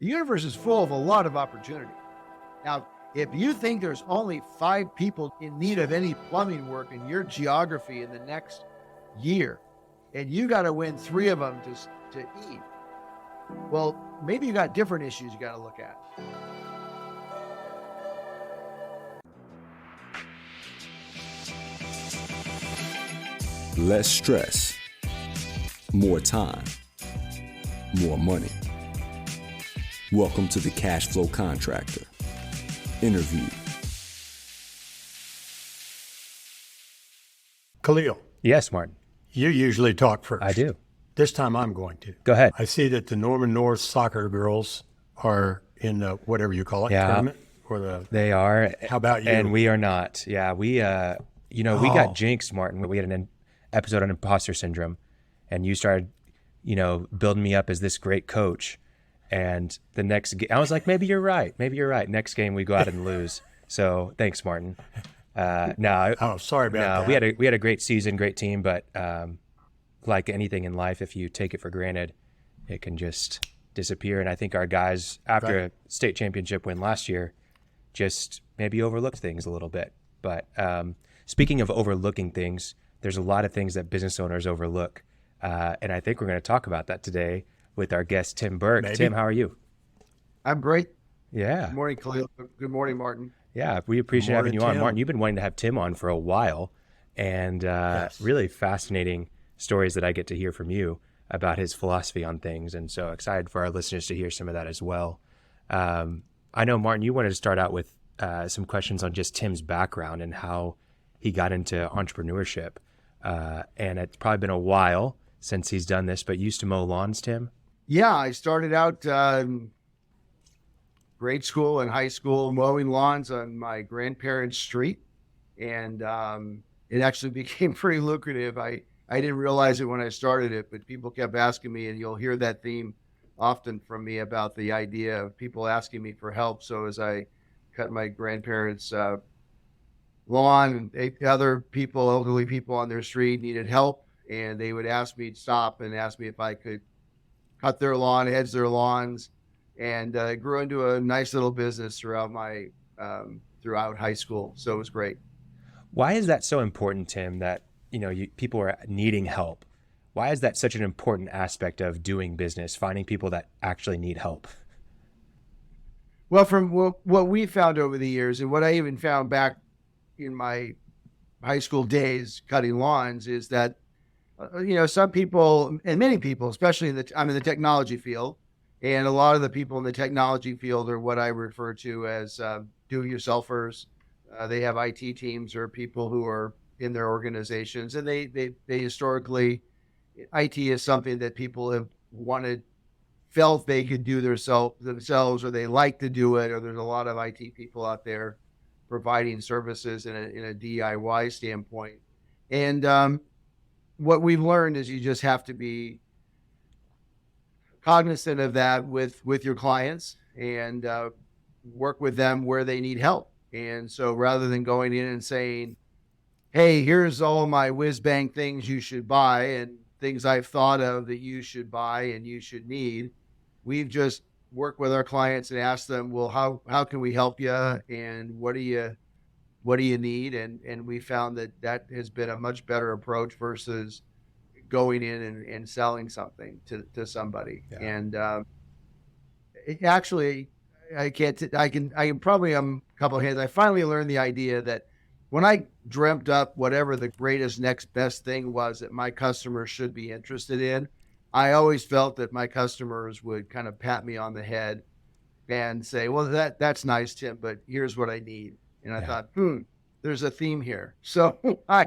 The universe is full of a lot of opportunity. Now, if you think there's only 5 people in need of any plumbing work in your geography in the next year, and you got to win 3 of them to eat, well, maybe you got different issues you got to look at. Less stress, more time, more money. Welcome to the Cash Flow Contractor. Interview. Khalil. Yes, Martin. You usually talk first. I do. This time I'm going to. Go ahead. I see that the Norman North soccer girls are in the, whatever you call it, tournament. They are. How about you? And we are not. Yeah, we got jinxed, Martin. We had an episode on imposter syndrome, and you started, building me up as this great coach. And the next game, I was like, maybe you're right. Next game we go out and lose. So thanks, Martin. Sorry about that. We had a great season, great team, but like anything in life, if you take it for granted, it can just disappear. And I think our guys, after a state championship win last year, just maybe overlooked things a little bit. But speaking of overlooking things, there's a lot of things that business owners overlook. And I think we're going to talk about that today with our guest, Tim Burke. Maybe. Tim, how are you? I'm great. Yeah. Good morning, Khalil. Good morning, Martin. Yeah, we appreciate having you on. Tim. Martin, you've been wanting to have Tim on for a while, and really fascinating stories that I get to hear from you about his philosophy on things, and so excited for our listeners to hear some of that as well. I know, Martin, you wanted to start out with some questions on just Tim's background and how he got into entrepreneurship, and it's probably been a while since he's done this, but you used to mow lawns, Tim? Yeah, I started out grade school and high school mowing lawns on my grandparents' street, and it actually became pretty lucrative. I didn't realize it when I started it, but people kept asking me, and you'll hear that theme often from me about the idea of people asking me for help. So as I cut my grandparents' lawn, and other people, elderly people on their street needed help, and they would ask me to stop and ask me if I could cut their lawn, hedge their lawns, and grew into a nice little business throughout high school. So it was great. Why is that so important, Tim, that people are needing help? Why is that such an important aspect of doing business, finding people that actually need help? Well, from what we found over the years, and what I even found back in my high school days cutting lawns, is that some people, and many people, especially I'm in the technology field, and a lot of the people in the technology field are what I refer to as do-it-yourselfers. They have IT teams or people who are in their organizations, and they historically, IT is something that people have felt they could do themselves, or they like to do it, or there's a lot of IT people out there providing services in a DIY standpoint. And what we've learned is you just have to be cognizant of that with your clients, and work with them where they need help. And so rather than going in and saying, hey, here's all my whiz-bang things you should buy and things I've thought of that you should buy and you should need, we've just worked with our clients and asked them, well, how can we help you, and what do you need? And we found that has been a much better approach versus going in and selling something to somebody. Yeah. And actually, I can probably a couple of hands. I finally learned the idea that when I dreamt up whatever the greatest next best thing was that my customers should be interested in, I always felt that my customers would kind of pat me on the head and say, well, that's nice, Tim, but here's what I need. And I thought, there's a theme here. So I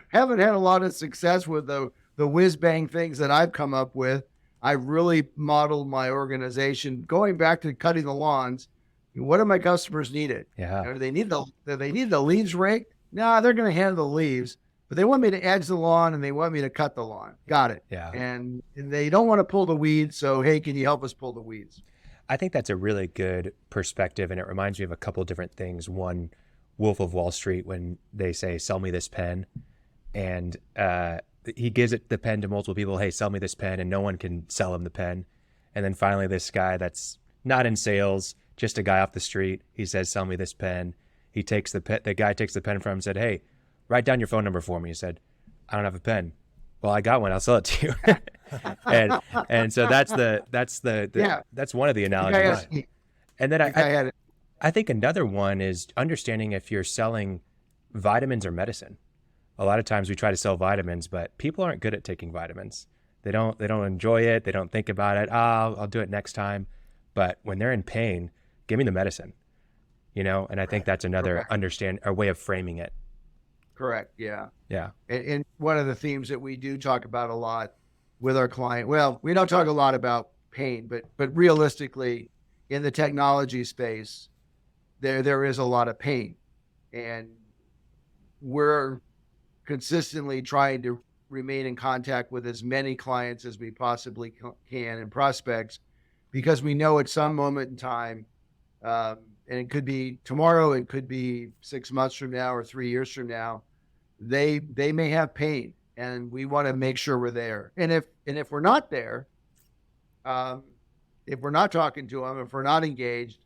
haven't had a lot of success with the whiz-bang things that I've come up with. I really modeled my organization going back to cutting the lawns. What do my customers need? Yeah. Do they need the leaves raked? No, they're going to handle the leaves, but they want me to edge the lawn and they want me to cut the lawn. Got it. Yeah. And they don't want to pull the weeds. So, hey, can you help us pull the weeds? I think that's a really good perspective. And it reminds me of a couple of different things. One, Wolf of Wall Street, when they say, sell me this pen. And he gives the pen to multiple people. Hey, sell me this pen. And no one can sell him the pen. And then finally, this guy that's not in sales, just a guy off the street. He says, sell me this pen. He takes the pen. The guy takes the pen from him and said, hey, write down your phone number for me. He said, I don't have a pen. Well, I got one. I'll sell it to you. and so that's one of the analogies. And then I think another one is understanding if you're selling vitamins or medicine. A lot of times we try to sell vitamins, but people aren't good at taking vitamins. They don't enjoy it. They don't think about it. I'll do it next time. But when they're in pain, give me the medicine, and I think that's another a way of framing it. Correct. Yeah. Yeah. And one of the themes that we do talk about a lot with our client, well, we don't talk a lot about pain, but realistically in the technology space, there is a lot of pain, and we're consistently trying to remain in contact with as many clients as we possibly can and prospects, because we know at some moment in time, and it could be tomorrow, it could be 6 months from now or 3 years from now, they may have pain, and we want to make sure we're there. And if we're not there, if we're not talking to them, if we're not engaged,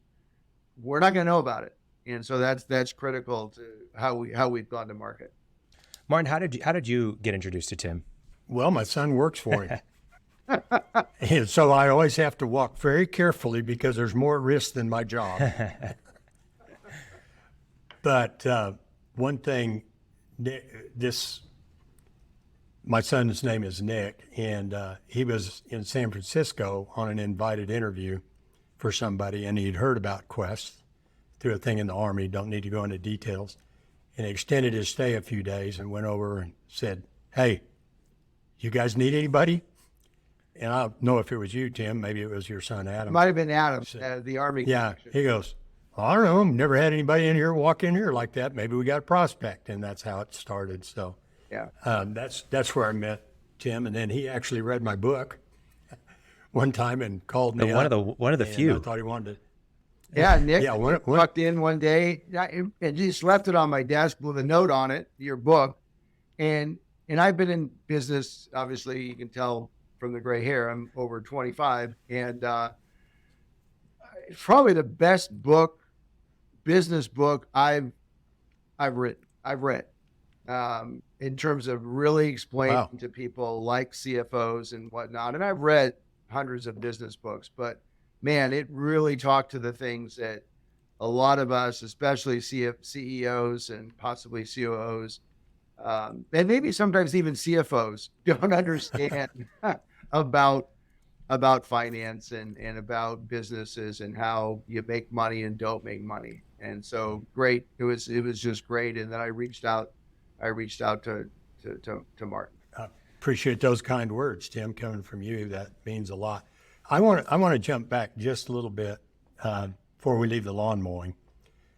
we're not going to know about it. And so that's critical to how we've gone to market. Martin, how did you get introduced to Tim? Well, my son works for him. And so I always have to walk very carefully because there's more risk than my job. But one thing, my son's name is Nick, and he was in San Francisco on an invited interview for somebody, and he'd heard about Quest through a thing in the Army, don't need to go into details, and extended his stay a few days and went over and said, hey, you guys need anybody? And I don't know if it was you, Tim, maybe it was your son, Adam. It might have been Adam, the Army. Yeah, connection. he goes, I don't know, never had anybody in here walk in here like that. Maybe we got a prospect, and that's how it started. So yeah, that's where I met Tim, and then he actually read my book one time and called me one up. of the few. I thought he wanted to. Yeah, Nick Nick walked in one day and just left it on my desk with a note on it, your book. And I've been in business, obviously, you can tell from the gray hair, I'm over 25. And it's probably the best business book I've read in terms of really explaining to people like CFOs and whatnot. And I've read hundreds of business books, but man, it really talked to the things that a lot of us, especially CEOs and possibly COOs, and maybe sometimes even CFOs, don't understand about finance and about businesses and how you make money and don't make money. And so great, it was just great. And then I reached out to Martin. Appreciate those kind words, Tim, coming from you. That means a lot. I want to jump back just a little bit before we leave the lawn mowing.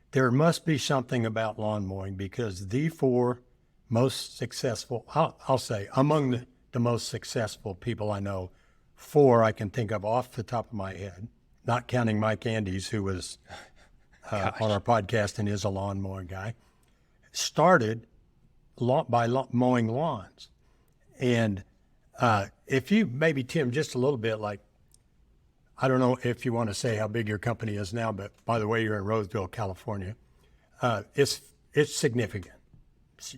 There must be something about lawn mowing, because the four most successful, I'll say, among the most successful people I know, four I can think of off the top of my head, not counting Mike Andes, who was on our podcast and is a lawn mowing guy, started by mowing lawns. And if you, maybe Tim, just a little bit, like, I don't know if you want to say how big your company is now, but by the way, you're in Roseville, California. It's significant.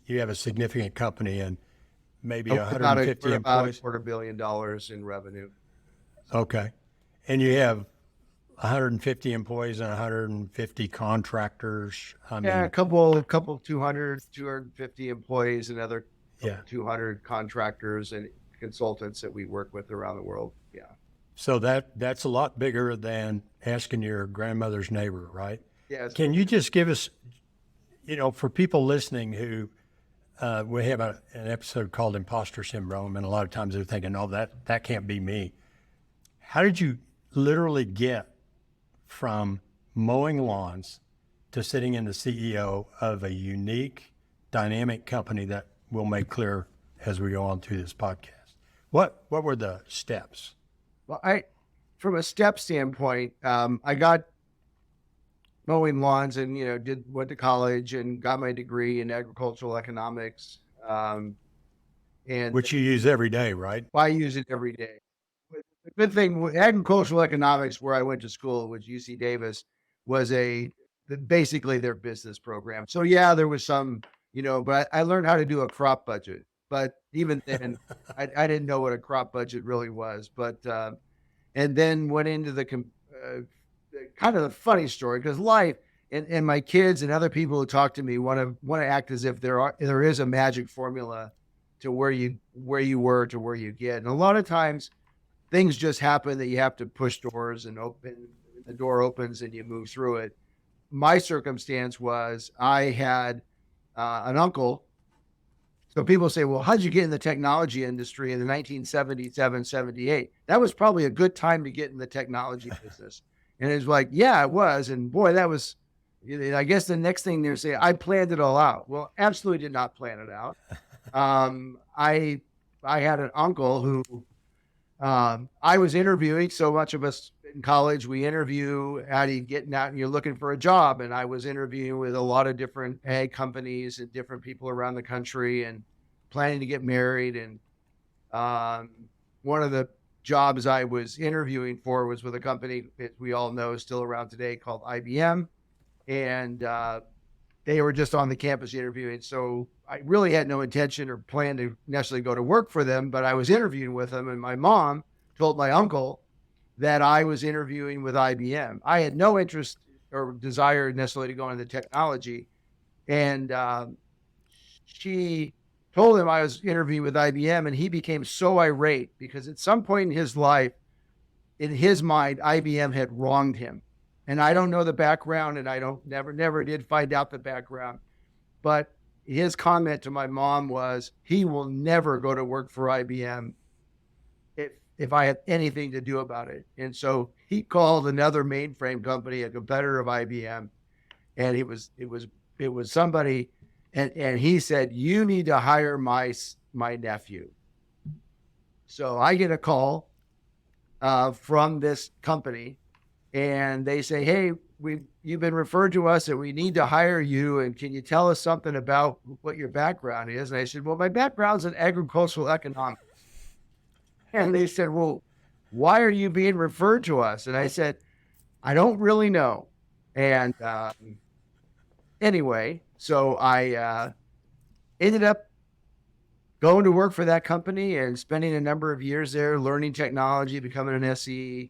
You have a significant company and maybe 150 employees. About $250 million in revenue. Okay. And you have 150 employees and 150 contractors. A couple 250 employees, and other 200 contractors and consultants that we work with around the world. Yeah. So that's a lot bigger than asking your grandmother's neighbor, right? Yes. Can you just give us, for people listening who, we have an episode called Imposter Syndrome, and a lot of times they're thinking, oh, that can't be me. How did you literally get from mowing lawns to sitting in the CEO of a unique, dynamic company that we'll make clear as we go on through this podcast? What were the steps? Well, from a step standpoint, I got mowing lawns and, went to college and got my degree in agricultural economics. And which you use every day, right? I use it every day. The good thing, agricultural economics, where I went to school, which UC Davis, was basically their business program. So yeah, there was some, but I learned how to do a crop budget. But even then, I didn't know what a crop budget really was. But and then went into the kind of the funny story, because life and my kids and other people who talk to me want to act as if there is a magic formula to where you were to where you get. And a lot of times things just happen that you have to push doors and the door opens and you move through it. My circumstance was I had an uncle. So people say, well, how'd you get in the technology industry in the 1977, 78? That was probably a good time to get in the technology business. And it's like, yeah, it was. And boy, that was, I guess the next thing they're saying, I planned it all out. Well, absolutely did not plan it out. I had an uncle who I was interviewing. So much of us in college, we interview out of getting out and you're looking for a job. And I was interviewing with a lot of different ag companies and different people around the country and planning to get married. And one of the jobs I was interviewing for was with a company that we all know is still around today called IBM. And they were just on the campus interviewing. So I really had no intention or plan to necessarily go to work for them, but I was interviewing with them. And my mom told my uncle that I was interviewing with IBM. I had no interest or desire necessarily to go into technology. And she told him I was interviewing with IBM, and he became so irate because at some point in his life, in his mind, IBM had wronged him. And I don't know the background, and I never did find out the background. But his comment to my mom was, he will never go to work for IBM if I had anything to do about it. And so he called another mainframe company, a competitor of IBM, and it was somebody, and he said, you need to hire my nephew. So I get a call from this company, and they say, hey, you've been referred to us and we need to hire you. And can you tell us something about what your background is? And I said, well, my background's in agricultural economics. And they said, well, why are you being referred to us? And I said, I don't really know. And anyway, so I ended up going to work for that company and spending a number of years there, learning technology, becoming an SE,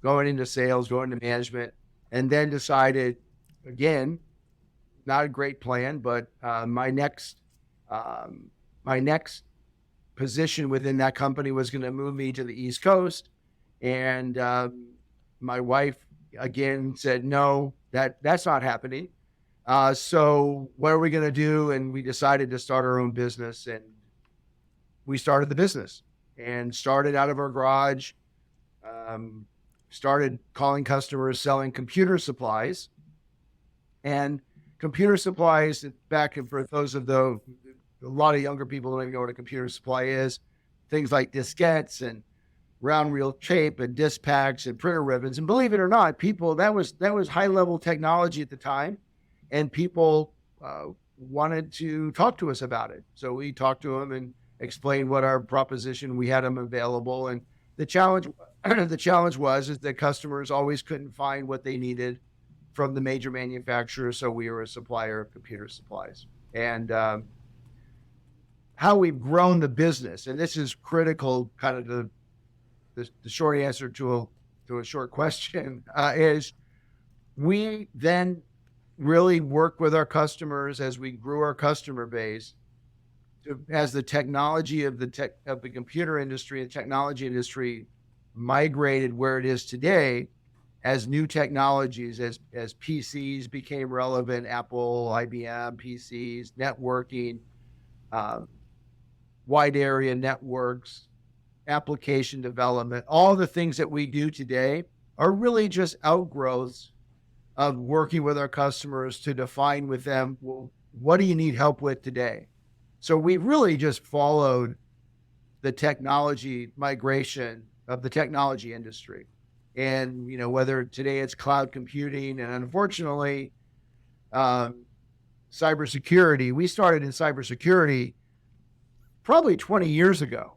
going into sales, going into management, and then decided, again, not a great plan, but my next position within that company was going to move me to the East Coast. And my wife, again, said, no, that's not happening. So what are we going to do? And we decided to start our own business. And we started the business and started out of our garage, started calling customers, selling computer supplies. And computer supplies, back for those of a lot of younger people don't even know what a computer supply is. Things like diskettes and round reel tape and disk packs and printer ribbons. And believe it or not, people, that was high level technology at the time. And people wanted to talk to us about it. So we talked to them and explained what our proposition, we had them available. And the challenge was that customers always couldn't find what they needed from the major manufacturers. So we were a supplier of computer supplies. And how we've grown the business, and this is critical, kind of the short answer to a short question, is we then really work with our customers as we grew our customer base as the technology of the computer industry and technology industry migrated where it is today, as new technologies, as PCs became relevant, Apple, IBM, PCs, networking, wide area networks, application development, all the things that we do today are really just outgrowths of working with our customers to define with them, well, what do you need help with today? So we really just followed the technology migration of the technology industry. And, whether today it's cloud computing, and unfortunately, cybersecurity, we started in cybersecurity probably 20 years ago.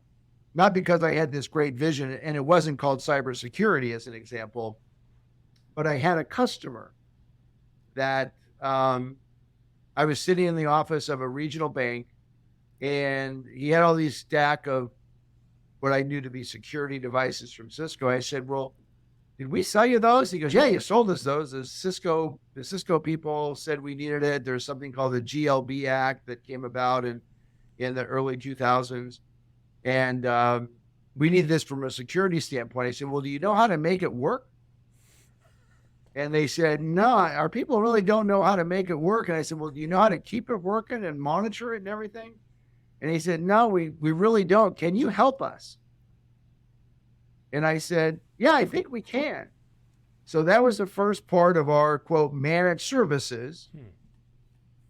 not because I had this great vision, and it wasn't called cybersecurity as an example, but I had a customer that I was sitting in the office of a regional bank, and he had all these stack of what I knew to be security devices from Cisco. I said, well, did we sell you those? He goes, yeah, you sold us those. The Cisco people said we needed it. There's something called the GLB Act that came about in the early 2000s. And we need this from a security standpoint. I said, well, do you know how to make it work? And they said, no, our people really don't know how to make it work. And I said, well, do you know how to keep it working and monitor it and everything? And he said, no, we really don't. Can you help us? And I said, yeah, I think we can. So that was the first part of our, quote, managed services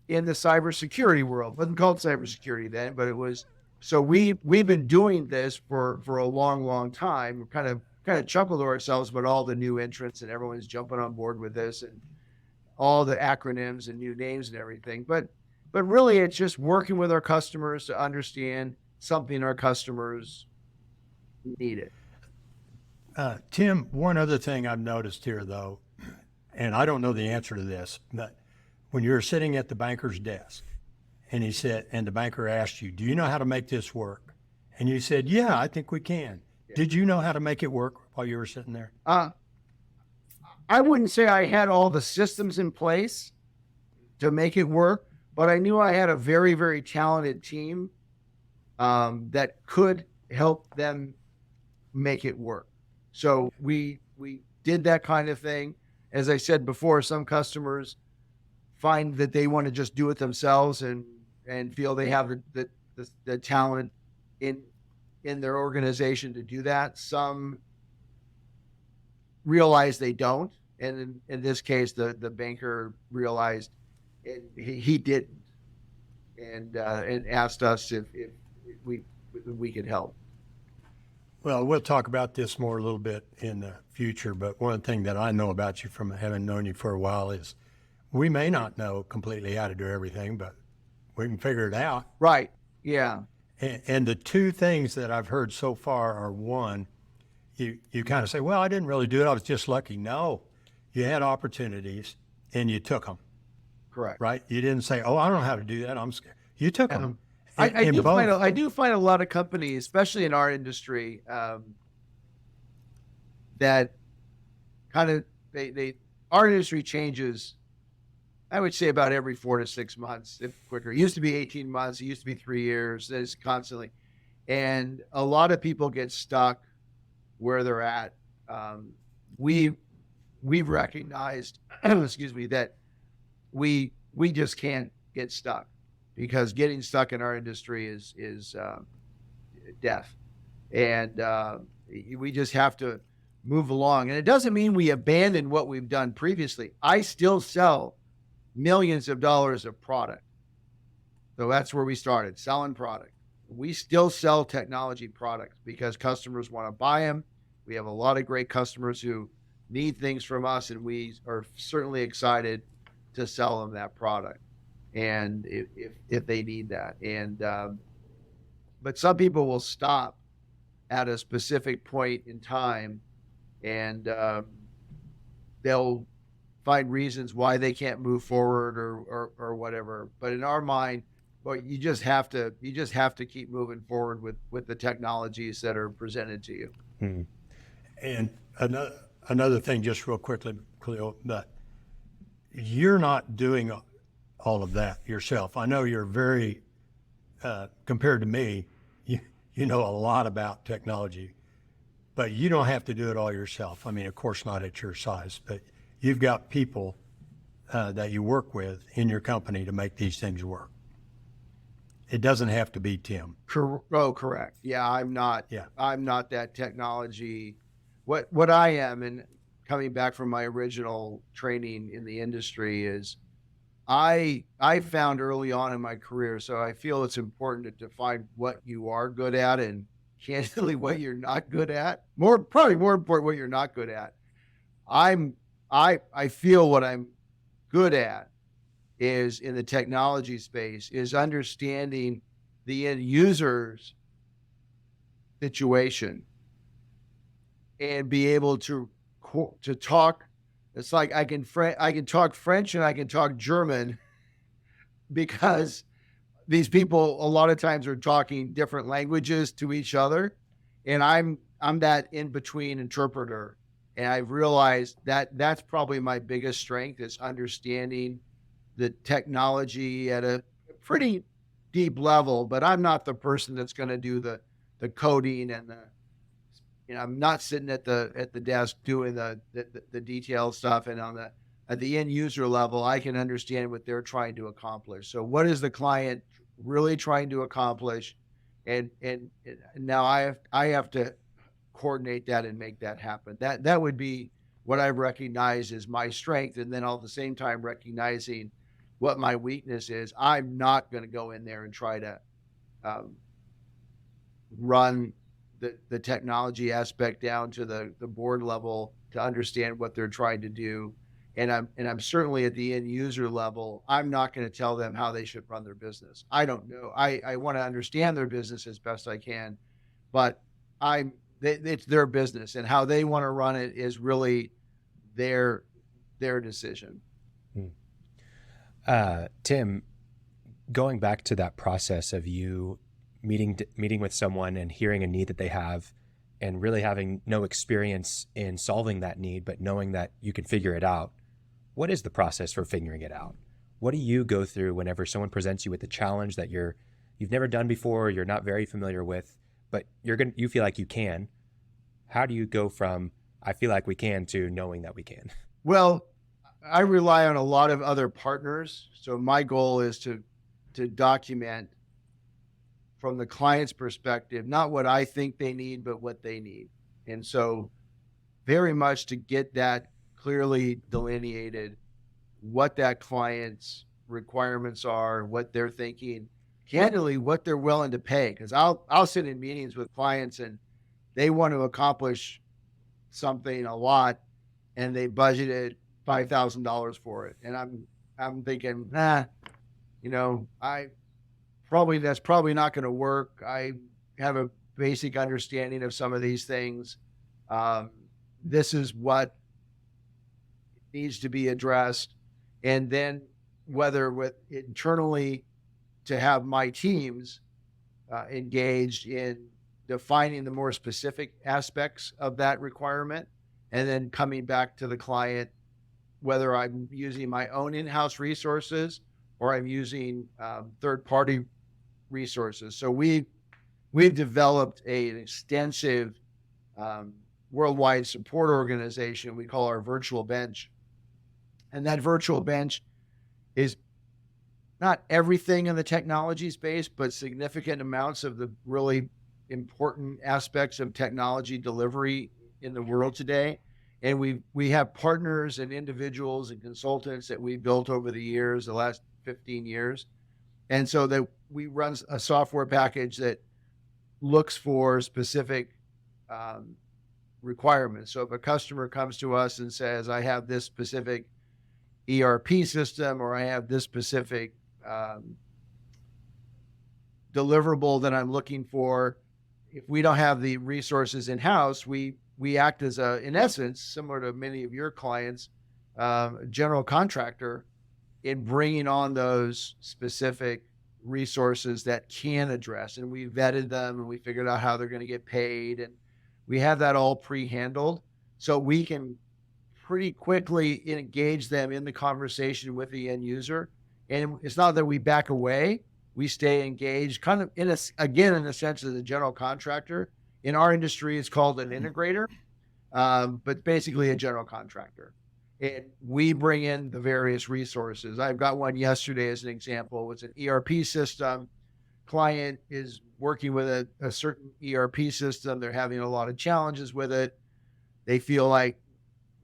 in the cybersecurity world. It wasn't called cybersecurity then, but it was. So we've been doing this for a long, long time. We kind of chuckled to ourselves about all the new entrants and everyone's jumping on board with this and all the acronyms and new names and everything. But really, it's just working with our customers to understand something our customers needed. Tim, one other thing I've noticed here, though, and I don't know the answer to this, but when you're sitting at the banker's desk and the banker asked you, do you know how to make this work? And you said, yeah, I think we can. Yeah. Did you know how to make it work while you were sitting there? I wouldn't say I had all the systems in place to make it work, but I knew I had a very, very talented team that could help them make it work. So we did that kind of thing. As I said before, some customers find that they want to just do it themselves and feel they have the talent in their organization to do that. Some realize they don't. And in this case, the banker realized he didn't and asked us if we could help. Well, we'll talk about this more a little bit in the future, but one thing that I know about you from having known you for a while is we may not know completely how to do everything, but we can figure it out. Right, yeah. And the two things that I've heard so far are, one, you kind of say, well, I didn't really do it, I was just lucky. No, you had opportunities and you took them. Correct. Right? You didn't say, oh, I don't know how to do that, I'm scared. You took them. I do find a lot of companies, especially in our industry, that kind of our industry changes. I would say about every 4 to 6 months, if quicker. It used to be 18 months. It used to be 3 years. It's constantly, and a lot of people get stuck where they're at. We've recognized, excuse me, that we just can't get stuck. Because getting stuck in our industry is death, and we just have to move along. And it doesn't mean we abandon what we've done previously. I still sell millions of dollars of product, so that's where we started, selling product. We still sell technology products because customers want to buy them. We have a lot of great customers who need things from us, and we are certainly excited to sell them that product. And if they need that. And but some people will stop at a specific point in time, and they'll find reasons why they can't move forward or whatever. But in our mind, well, you just have to keep moving forward with the technologies that are presented to you. Hmm. And another thing, just real quickly, Cleo, that you're not doing all of that yourself. I know you're very, compared to me, you know a lot about technology, but you don't have to do it all yourself. I mean, of course not at your size, but you've got people that you work with in your company to make these things work. It doesn't have to be Tim. Correct. Yeah, I'm not that technology. What I am, and coming back from my original training in the industry, is I found early on in my career, so I feel it's important to define what you are good at and candidly what you're not good at. Probably more important what you're not good at. I feel what I'm good at is in the technology space is understanding the end users situation and be able to talk. It's like I can talk French and I can talk German because these people a lot of times are talking different languages to each other, and I'm that in between interpreter. And I've realized that that's probably my biggest strength, is understanding the technology at a pretty deep level, but I'm not the person that's going to do the coding and I'm not sitting at the desk doing the detailed stuff. And at the end user level, I can understand what they're trying to accomplish. So what is the client really trying to accomplish? And now I have to coordinate that and make that happen. That would be what I recognize as my strength. And then all at the same time, recognizing what my weakness is. I'm not going to go in there and try to run the technology aspect down to the board level to understand what they're trying to do. And I'm certainly at the end user level, I'm not going to tell them how they should run their business. I don't know. I want to understand their business as best I can, but it's their business, and how they want to run it is really their decision. Tim, going back to that process of you meeting with someone and hearing a need that they have, and really having no experience in solving that need, but knowing that you can figure it out. What is the process for figuring it out? What do you go through whenever someone presents you with a challenge that you've never done before, you're not very familiar with, but you feel like you can? How do you go from I feel like we can to knowing that we can? Well, I rely on a lot of other partners. So my goal is to document from the client's perspective, not what I think they need, but what they need. And so very much to get that clearly delineated, what that client's requirements are, what they're thinking, candidly, what they're willing to pay. Because I'll sit in meetings with clients and they want to accomplish something a lot, and they budgeted $5,000 for it. And I'm thinking, that's probably not going to work. I have a basic understanding of some of these things. This is what needs to be addressed. And then whether with internally to have my teams engaged in defining the more specific aspects of that requirement, and then coming back to the client, whether I'm using my own in-house resources or I'm using third-party resources. So we've developed an extensive worldwide support organization we call our virtual bench. And that virtual bench is not everything in the technology space, but significant amounts of the really important aspects of technology delivery in the world today. And we have partners and individuals and consultants that we built over the years, the last 15 years. And so that we run a software package that looks for specific requirements. So if a customer comes to us and says, I have this specific ERP system, or I have this specific deliverable that I'm looking for, if we don't have the resources in-house, we act as in essence, similar to many of your clients, general contractor in bringing on those specific resources that can address. And we vetted them and we figured out how they're going to get paid. And we have that all pre-handled. So we can pretty quickly engage them in the conversation with the end user. And it's not that we back away. We stay engaged, kind of in a sense as a general contractor. In our industry, it's called an integrator, but basically a general contractor. And we bring in the various resources. I've got one yesterday as an example. It's an ERP system. Client is working with a certain ERP system. They're having a lot of challenges with it. They feel like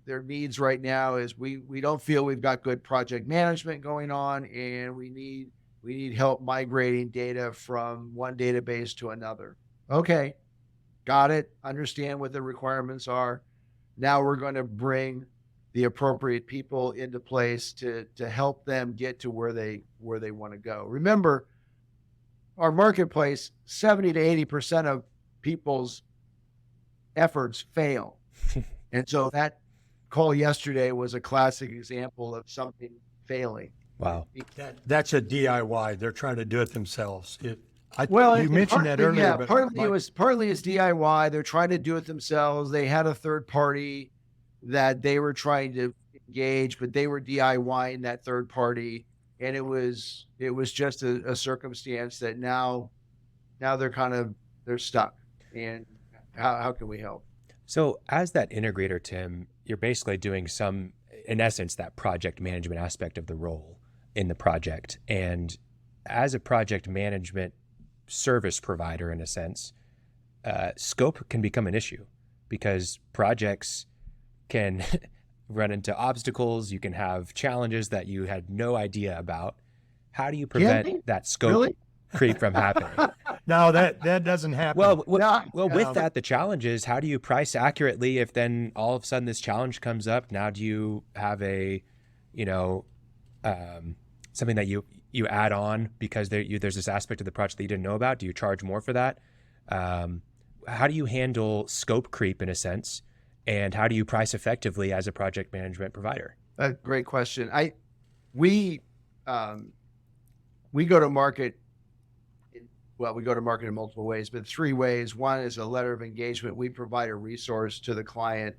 their needs right now is we don't feel we've got good project management going on, and we need help migrating data from one database to another. Okay, got it. Understand what the requirements are. Now we're going to bring the appropriate people into place to help them get to where they want to go. Remember, our marketplace, 70 to 80% people's efforts fail. And so that call yesterday was a classic example of something failing. Wow. That's a DIY. They're trying to do it themselves. You mentioned that partly, earlier. yeah, but partly it's DIY. They're trying to do it themselves. They had a third party that they were trying to engage, but they were DIYing that third party, and it was just a circumstance that now they're stuck. And how can we help? So as that integrator, Tim, you're basically doing in essence, that project management aspect of the role in the project. And as a project management service provider, in a sense, scope can become an issue because projects can run into obstacles. You can have challenges that you had no idea about. How do you prevent that scope creep from happening? No, that doesn't happen. With that, the challenge is, how do you price accurately if then all of a sudden this challenge comes up? Now, do you have something that you add on because there's this aspect of the project that you didn't know about? Do you charge more for that? How do you handle scope creep in a sense? And how do you price effectively as a project management provider? Great question. We go to market. We go to market in multiple ways, but 3 ways. One is a letter of engagement. We provide a resource to the client,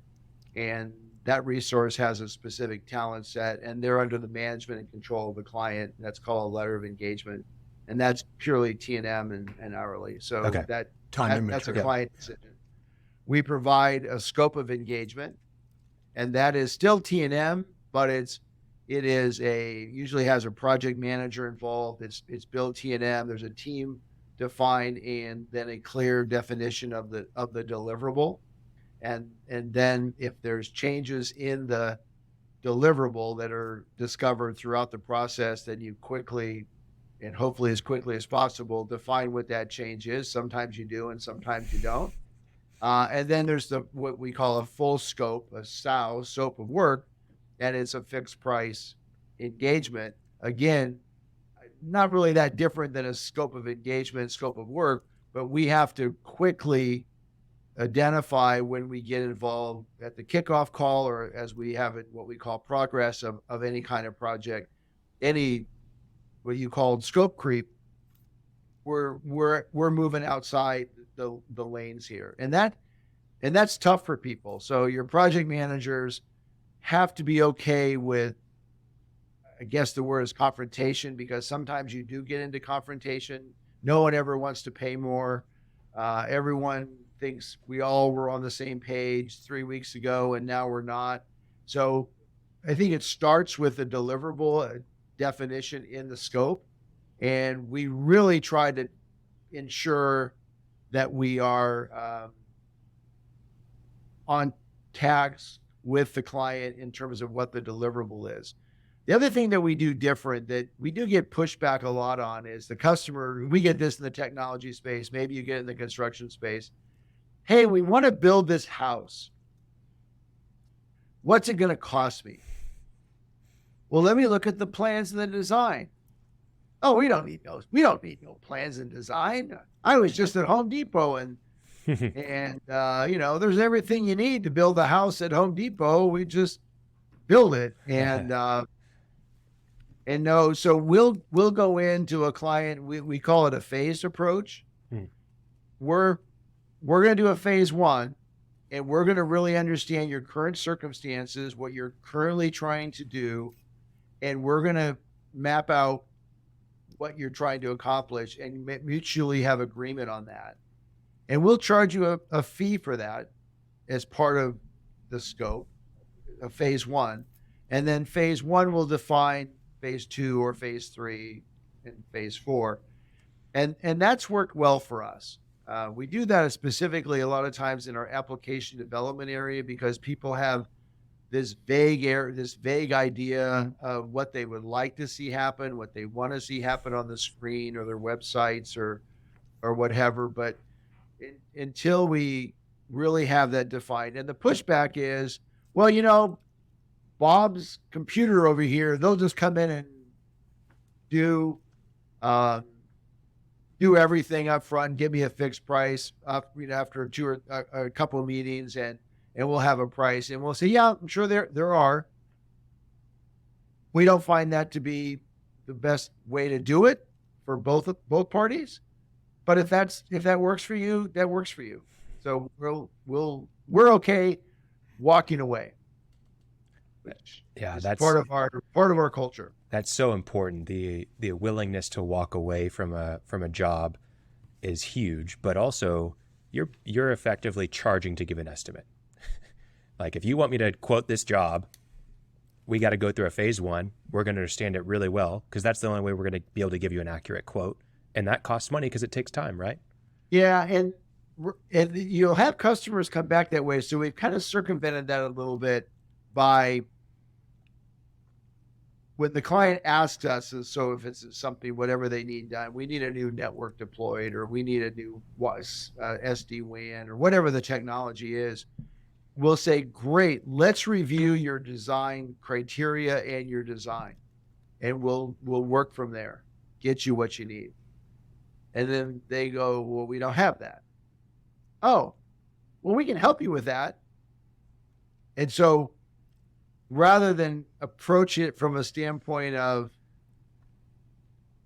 and that resource has a specific talent set, and they're under the management and control of the client. That's called a letter of engagement, and that's purely T&M and hourly. So that's a client decision. We provide a scope of engagement, and that is still T&M, but it usually has a project manager involved. It's built T&M. There's a team defined, and then a clear definition of the deliverable. And then if there's changes in the deliverable that are discovered throughout the process, then you quickly, and hopefully as quickly as possible, define what that change is. Sometimes you do and sometimes you don't. And then there's what we call a full scope, a SOW, scope of work, and it's a fixed price engagement. Again, not really that different than a scope of engagement, scope of work, but we have to quickly identify when we get involved at the kickoff call, or as we have it, what we call progress of any kind of project, any what you called scope creep. We're moving outside the lanes here, and that's tough for people. So your project managers have to be okay with, I guess the word is confrontation, because sometimes you do get into confrontation. No one ever wants to pay more. Everyone thinks we all were on the same page 3 weeks ago, and now we're not. So I think it starts with a deliverable, a definition in the scope. And we really try to ensure that we are on task with the client in terms of what the deliverable is. The other thing that we do different that we do get pushback a lot on is the customer. We get this in the technology space. Maybe you get it in the construction space. Hey, we want to build this house. What's it going to cost me? Well, let me look at the plans and the design. Oh, we don't need those. We don't need no plans and design. I was just at Home Depot and there's everything you need to build a house at Home Depot. We just build it. So we'll go into a client. We call it a phased approach. We're going to do a phase 1, and we're going to really understand your current circumstances, what you're currently trying to do, and we're going to map out what you're trying to accomplish and mutually have agreement on that. And we'll charge you a fee for that as part of the scope of phase 1. And then phase 1 will define phase 2 or phase 3 and phase 4. And that's worked well for us. We do that specifically a lot of times in our application development area because people have this vague idea of what they would like to see happen, what they want to see happen on the screen or their websites or whatever. But until we really have that defined, and the pushback is, well, Bob's computer over here, they'll just come in and do do everything up front and give me a fixed price after two or a couple of meetings, and we'll have a price, and we'll say, yeah, I'm sure there are. We don't find that to be the best way to do it for both parties. But if that works for you, that works for you. So we're okay walking away. Which is that's part of our culture. That's so important. The willingness to walk away from a job is huge, but also you're effectively charging to give an estimate. Like, if you want me to quote this job, we got to go through a phase one. We're going to understand it really well, because that's the only way we're going to be able to give you an accurate quote. And that costs money because it takes time, right? Yeah. And you'll have customers come back that way. So we've kind of circumvented that a little bit by when the client asks us, so if it's something, whatever they need done, we need a new network deployed, or we need a new SD-WAN, or whatever the technology is, we'll say, great, let's review your design criteria and your design, and we'll work from there, get you what you need. And then they go, well, we don't have that. Oh, well, we can help you with that. And so rather than approach it from a standpoint of,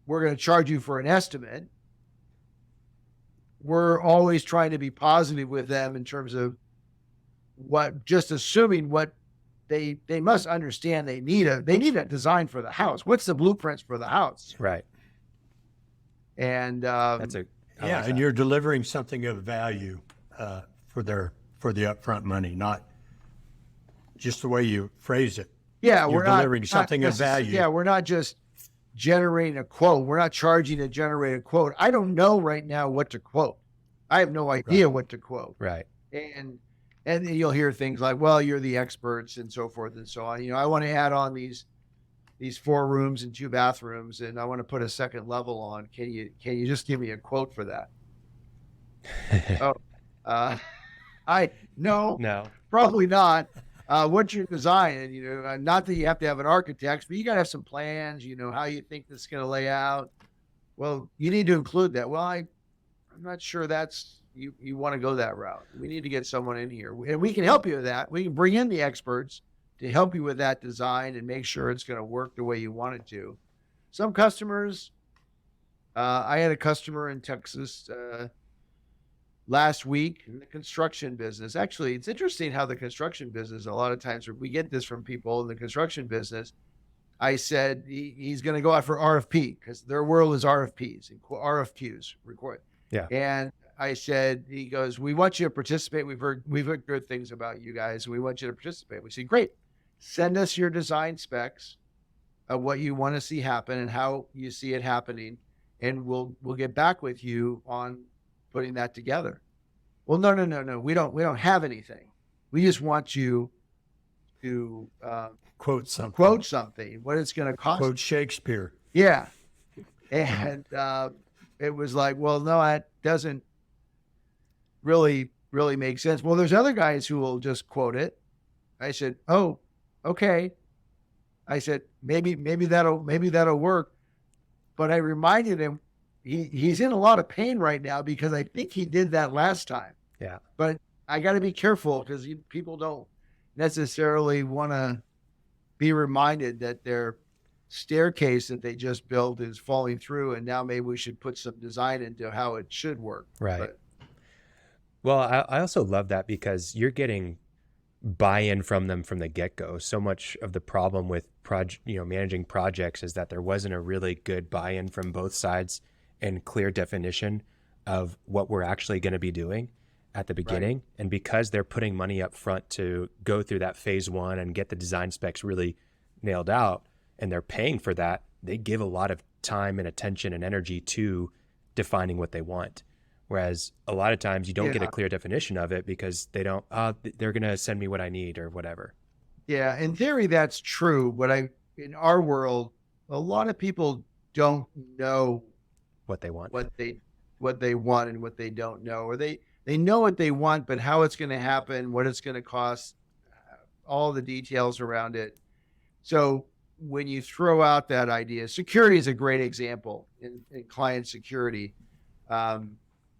we're going to charge you for an estimate, we're always trying to be positive with them in terms of just assuming what they must understand. They need a design for the house. What's the blueprints for the house? Right. And and you're delivering something of value for the upfront money, not just the way you phrase it. Yeah, you're delivering something of value. Yeah, we're not just generating a quote. We're not charging to generate a quote. I don't know right now what to quote. I have no idea what to quote. Right. And you'll hear things like, well, you're the experts, and so forth and so on. I want to add on these 4 rooms and 2 bathrooms, and I want to put a second level on. Can you just give me a quote for that? No, probably not. What's your design? And not that you have to have an architect, but you got to have some plans. How you think this is going to lay out. Well, you need to include that. Well, I'm not sure that's you want to go that route. We need to get someone in here, and we can help you with that. We can bring in the experts to help you with that design and make sure it's going to work the way you want it to. Some customers, I had a customer in Texas last week in the construction business. Actually, it's interesting how the construction business, a lot of times we get this from people in the construction business. I said he's going to go out for RFP, because their world is RFPs and RFQs. Yeah. And I said, he goes, we want you to participate. We've heard good things about you guys. We want you to participate. We said, great. Send us your design specs of what you want to see happen and how you see it happening, and we'll get back with you on putting that together. Well, no. We don't have anything. We just want you to quote something. What it's going to cost. Quote Shakespeare. Yeah. And it was like, well, no, that doesn't really make sense. Well, there's other guys who will just quote it. I said, oh, okay. I said, maybe that'll work. But I reminded him, he's in a lot of pain right now, because I think he did that last time. Yeah. But I got to be careful, because people don't necessarily want to be reminded that their staircase that they just built is falling through, and now maybe we should put some design into how it should work. Right. But, well, I also love that, because you're getting buy-in from them from the get-go. So much of the problem with managing projects is that there wasn't a really good buy-in from both sides and clear definition of what we're actually going to be doing at the beginning. Right. And because they're putting money up front to go through that phase one and get the design specs really nailed out, and they're paying for that, they give a lot of time and attention and energy to defining what they want. Whereas a lot of times you don't get a clear definition of it, because they don't, they're going to send me what I need or whatever. Yeah. In theory, that's true. But in our world, a lot of people don't know what they want, what they want and what they don't know, or they know what they want, but how it's going to happen, what it's going to cost, all the details around it. So when you throw out that idea, security is a great example in client security.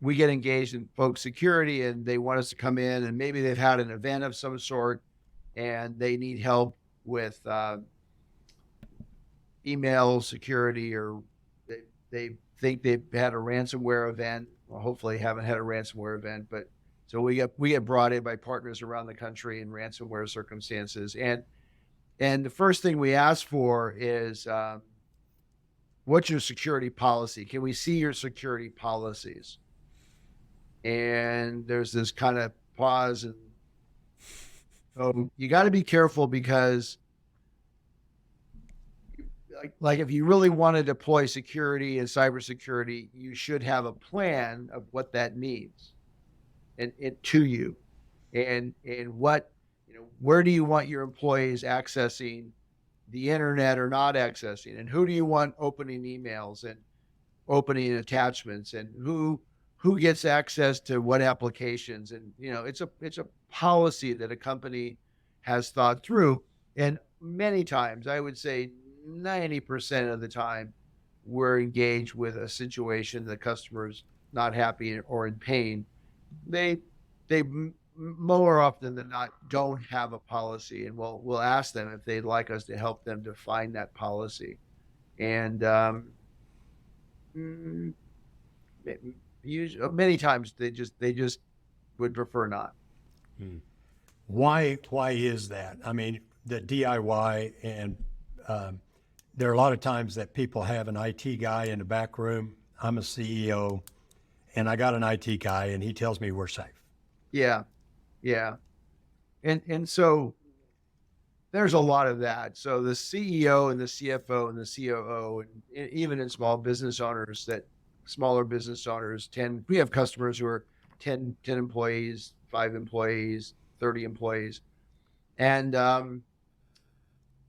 we get engaged in folks security and they want us to come in, and maybe they've had an event of some sort and they need help with email security, or they think they've had a ransomware event. Well, hopefully haven't had a ransomware event, but so we get brought in by partners around the country in ransomware circumstances. And the first thing we ask for is, what's your security policy? Can we see your security policies? And there's this kind of pause, and so you got to be careful, because like if you really want to deploy security and cybersecurity, you should have a plan of what that means and to you, and what, where do you want your employees accessing the internet or not accessing, and who do you want opening emails and opening attachments, and who gets access to what applications. And it's a policy that a company has thought through. And many times, I would say 90% of the time, we're engaged with a situation the customer's not happy or in pain. They more often than not don't have a policy, and we'll ask them if they'd like us to help them define that policy. And many times they just would prefer not. Why is that? I mean, the DIY, and there are a lot of times that people have an IT guy in the back room. I'm a CEO, and I got an IT guy, and he tells me we're safe. Yeah. And so there's a lot of that. So the CEO and the CFO and the COO, and even in smaller business owners, we have customers who are 10 employees, 5 employees, 30 employees. And,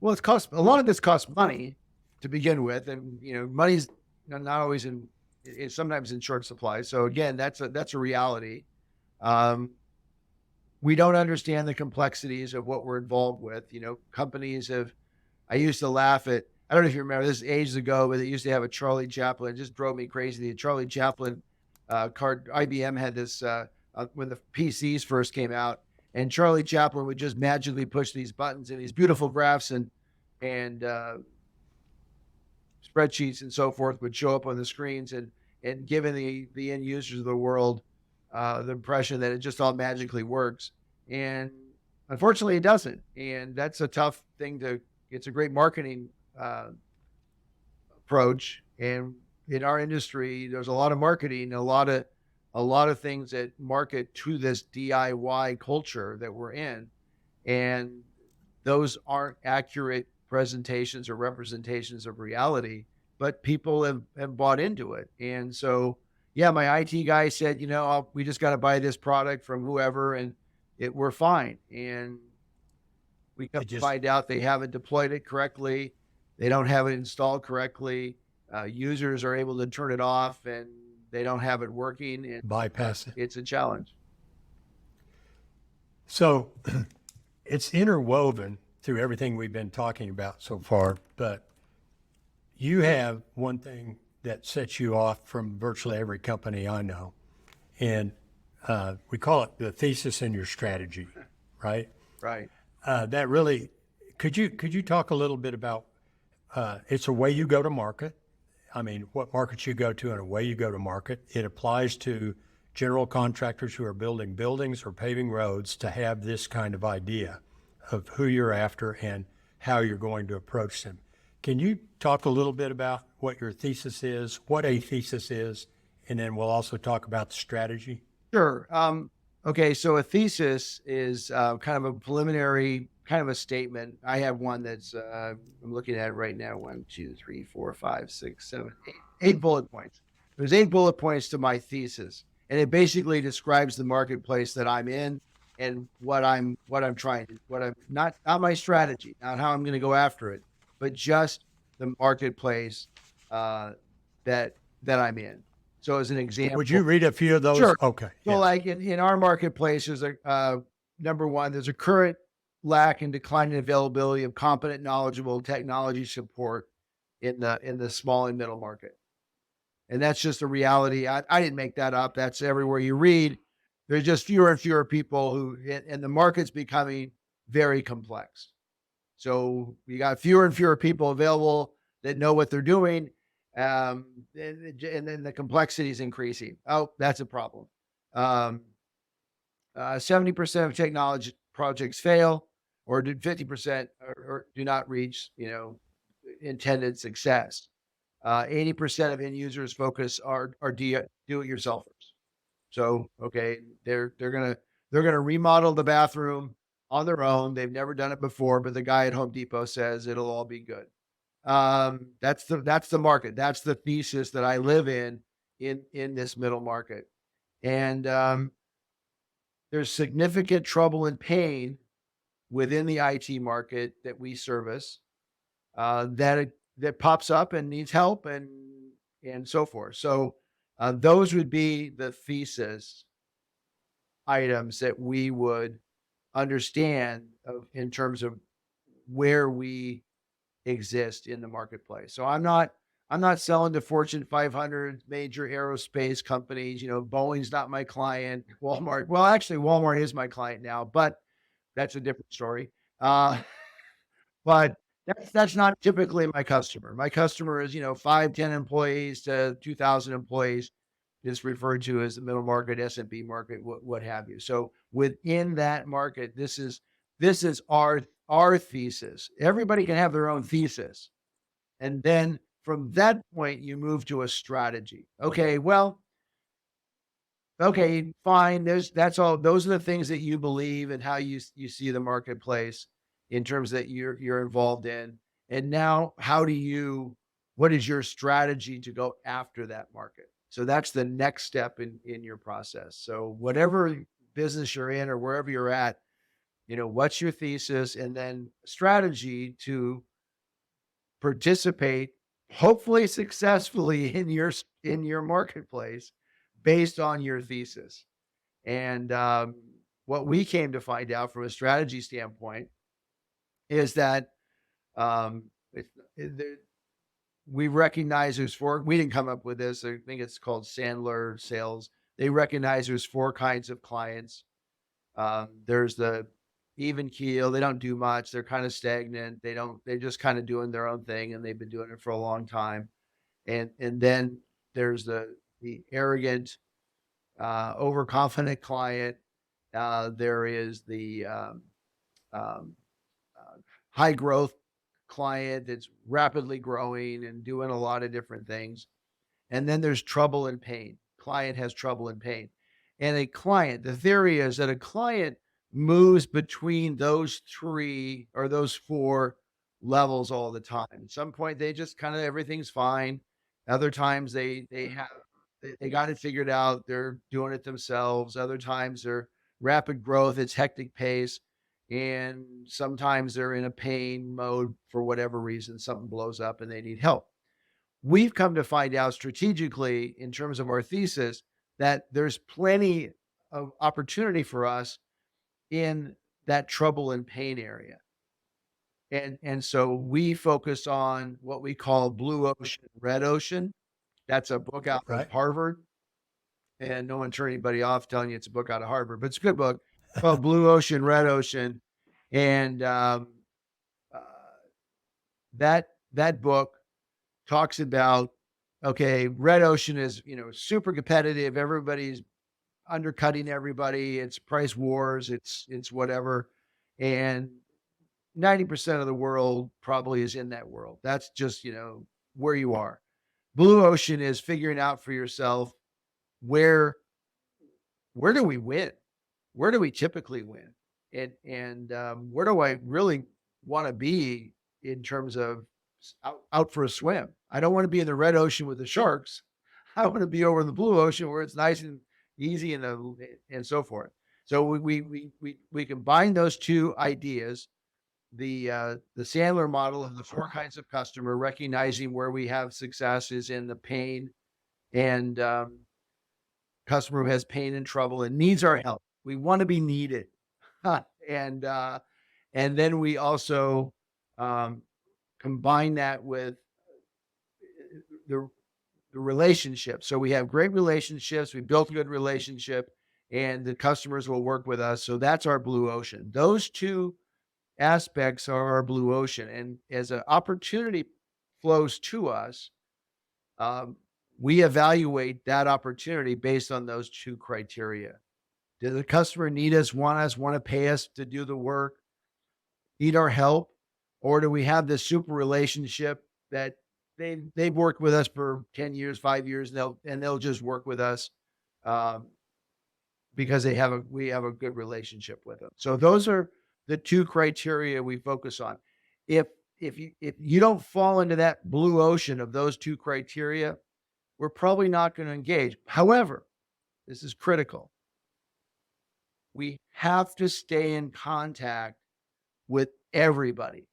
well, a lot of this costs money to begin with. And, money's not always it's sometimes in short supply. So again, that's a reality. We don't understand the complexities of what we're involved with. Companies I used to laugh at, I don't know if you remember, this is ages ago, but they used to have a Charlie Chaplin. It just drove me crazy. The Charlie Chaplin card, IBM had this when the PCs first came out, and Charlie Chaplin would just magically push these buttons, and these beautiful graphs and spreadsheets and so forth would show up on the screens, and giving the end users of the world the impression that it just all magically works. And unfortunately it doesn't. And that's a tough thing it's a great marketing approach. And in our industry, there's a lot of marketing, a lot of things that market to this DIY culture that we're in. And those aren't accurate presentations or representations of reality, but people have bought into it. And so, yeah, my IT guy said, we just got to buy this product from whoever, and we're fine. And we come to find out they haven't deployed it correctly. They don't have it installed correctly. Users are able to turn it off, and they don't have it working. And bypass it. It's a challenge. So it's interwoven through everything we've been talking about so far, but you have one thing that sets you off from virtually every company I know. And we call it the thesis in your strategy, right? Right. That really, could you talk a little bit about, it's a way you go to market. I mean, what markets you go to and a way you go to market. It applies to general contractors who are building buildings or paving roads to have this kind of idea of who you're after and how you're going to approach them. Can you talk a little bit about what your thesis is, what a thesis is, and then we'll also talk about the strategy? Sure. Okay, so a thesis is kind of a preliminary, kind of a statement. I have one that's, I'm looking at it right now, 1, 2, 3, 4, 5, 6, 7, 8 bullet points. There's 8 bullet points to my thesis, and it basically describes the marketplace that I'm in and what I'm trying to, not my strategy, not how I'm going to go after it, but just the marketplace that I'm in. So as an example, would you read a few of those? Sure. Okay. So yeah. like in our marketplace, there's number one, there's a current lack and declining availability of competent, knowledgeable technology support in the small and middle market. And that's just a reality. I didn't make that up. That's everywhere you read. There's just fewer and fewer people who, and the market's becoming very complex. So you got fewer and fewer people available that know what they're doing. And then the complexity is increasing. Oh, that's a problem. 70% of technology projects fail, or 50% or do not reach, intended success. 80% of end users focus are do-it-yourselfers. So, okay, they're gonna remodel the bathroom on their own. They've never done it before, but the guy at Home Depot says it'll all be good. That's the market. That's the thesis that I live in this middle market. And there's significant trouble and pain within the IT market that we service, that pops up and needs help and so forth. So those would be the thesis items that we would understand in terms of where we exist in the marketplace. So I'm not selling to Fortune 500 major aerospace companies. Boeing's not my client. Walmart, well, actually, Walmart is my client now, but that's a different story. But that's not typically my customer. My customer is 5-10 employees to 2,000 employees. It's referred to as the middle market, SMB market, what have you. So within that market, this is our thesis. Everybody can have their own thesis. And then from that point, you move to a strategy. Okay, well, okay, fine. That's all. Those are the things that you believe and how you see the marketplace in terms that you're involved in. And now what is your strategy to go after that market? So that's the next step in your process. So whatever business you're in or wherever you're at, what's your thesis, and then strategy to participate, hopefully successfully in your marketplace based on your thesis. And what we came to find out from a strategy standpoint is that we recognize we didn't come up with this. I think it's called Sandler sales. They recognize there's 4 kinds of clients. There's the even keel. They don't do much. They're kind of stagnant. They're just kind of doing their own thing, and they've been doing it for a long time. And then there's the arrogant, overconfident client. There is the high growth client that's rapidly growing and doing a lot of different things. And then there's trouble and pain. Client has trouble and pain. And the theory is that a client moves between those 3 or those 4 levels all the time. At some point, they just kind of, everything's fine. Other times they got it figured out. They're doing it themselves. Other times they're rapid growth. It's hectic pace. And sometimes they're in a pain mode for whatever reason. Something blows up and they need help. We've come to find out strategically in terms of our thesis that there's plenty of opportunity for us in that trouble and pain area. And so we focus on what we call blue ocean, red ocean. That's a book out of Harvard. And no one turn anybody off telling you it's a book out of Harvard, but it's a good book called Blue Ocean, Red Ocean. And that book talks about, okay, red ocean is, super competitive. Everybody's undercutting everybody. It's price wars. It's whatever. And 90% of the world probably is in that world. That's just, where you are. Blue ocean is figuring out for yourself where do we win? Where do we typically win? And where do I really want to be in terms of out for a swim? I don't want to be in the red ocean with the sharks. I want to be over in the blue ocean where it's nice and easy and so forth. So we combine those 2 ideas, the Sandler model of the 4 kinds of customer, recognizing where we have success is in the pain and customer who has pain and trouble and needs our help. We want to be needed. And then we also combine that with the the relationship. So we have great relationships. We built a good relationship, and the customers will work with us. So that's our blue ocean. Those two aspects are our blue ocean. And as an opportunity flows to us, we evaluate that opportunity based on those two criteria. Does the customer need us, want to pay us to do the work, need our help? Or do we have this super relationship that they've worked with us for 10 years, 5 years, and they'll just work with us because we have a good relationship with them. So those are the two criteria we focus on. If you don't fall into that blue ocean of those two criteria, we're probably not going to engage. However, this is critical. We have to stay in contact with everybody,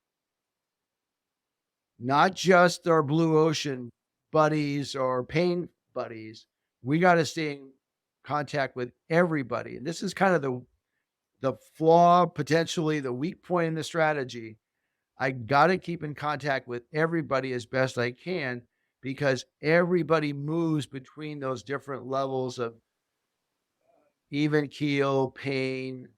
not just our blue ocean buddies or pain buddies. We got to stay in contact with everybody. And this is kind of the flaw, potentially the weak point in the strategy. I got to keep in contact with everybody as best I can, because everybody moves between those different levels of even keel, pain,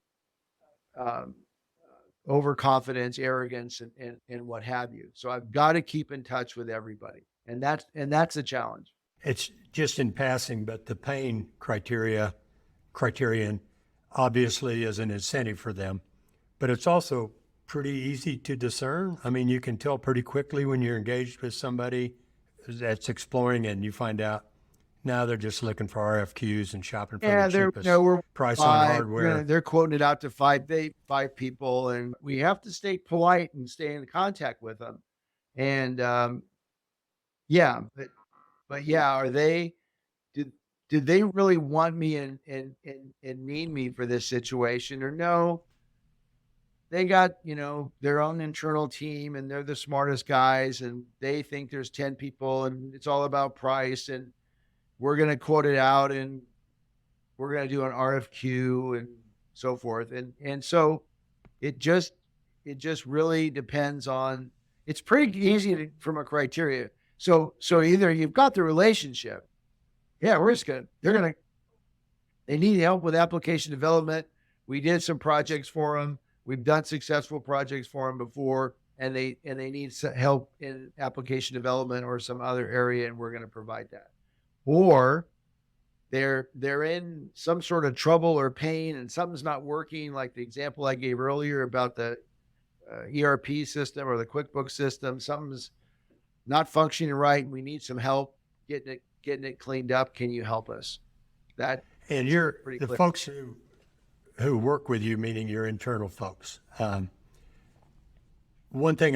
overconfidence, arrogance, and what have you. So I've got to keep in touch with everybody. And that's a challenge. It's just in passing, but the pain criterion obviously is an incentive for them, but it's also pretty easy to discern. I mean, you can tell pretty quickly when you're engaged with somebody that's exploring and you find out now they're just looking for RFQs and shopping for the cheapest price on hardware. They're quoting it out to five people, and we have to stay polite and stay in contact with them. And but are they? Did they really want me and need me for this situation, or no? They got, their own internal team, and they're the smartest guys, and they think there's 10 people and it's all about price, and we're going to quote it out and we're going to do an RFQ and so forth. And so it just really depends on, it's pretty easy from a criteria. So either you've got the relationship. Yeah, they need help with application development. We did some projects for them. We've done successful projects for them before, and they need some help in application development or some other area, and we're going to provide that. Or they're in some sort of trouble or pain, and something's not working, like the example I gave earlier about the ERP system or the QuickBooks system. Something's not functioning right, and we need some help getting it cleaned up. Can you help us? The folks who work with you, meaning your internal folks. One thing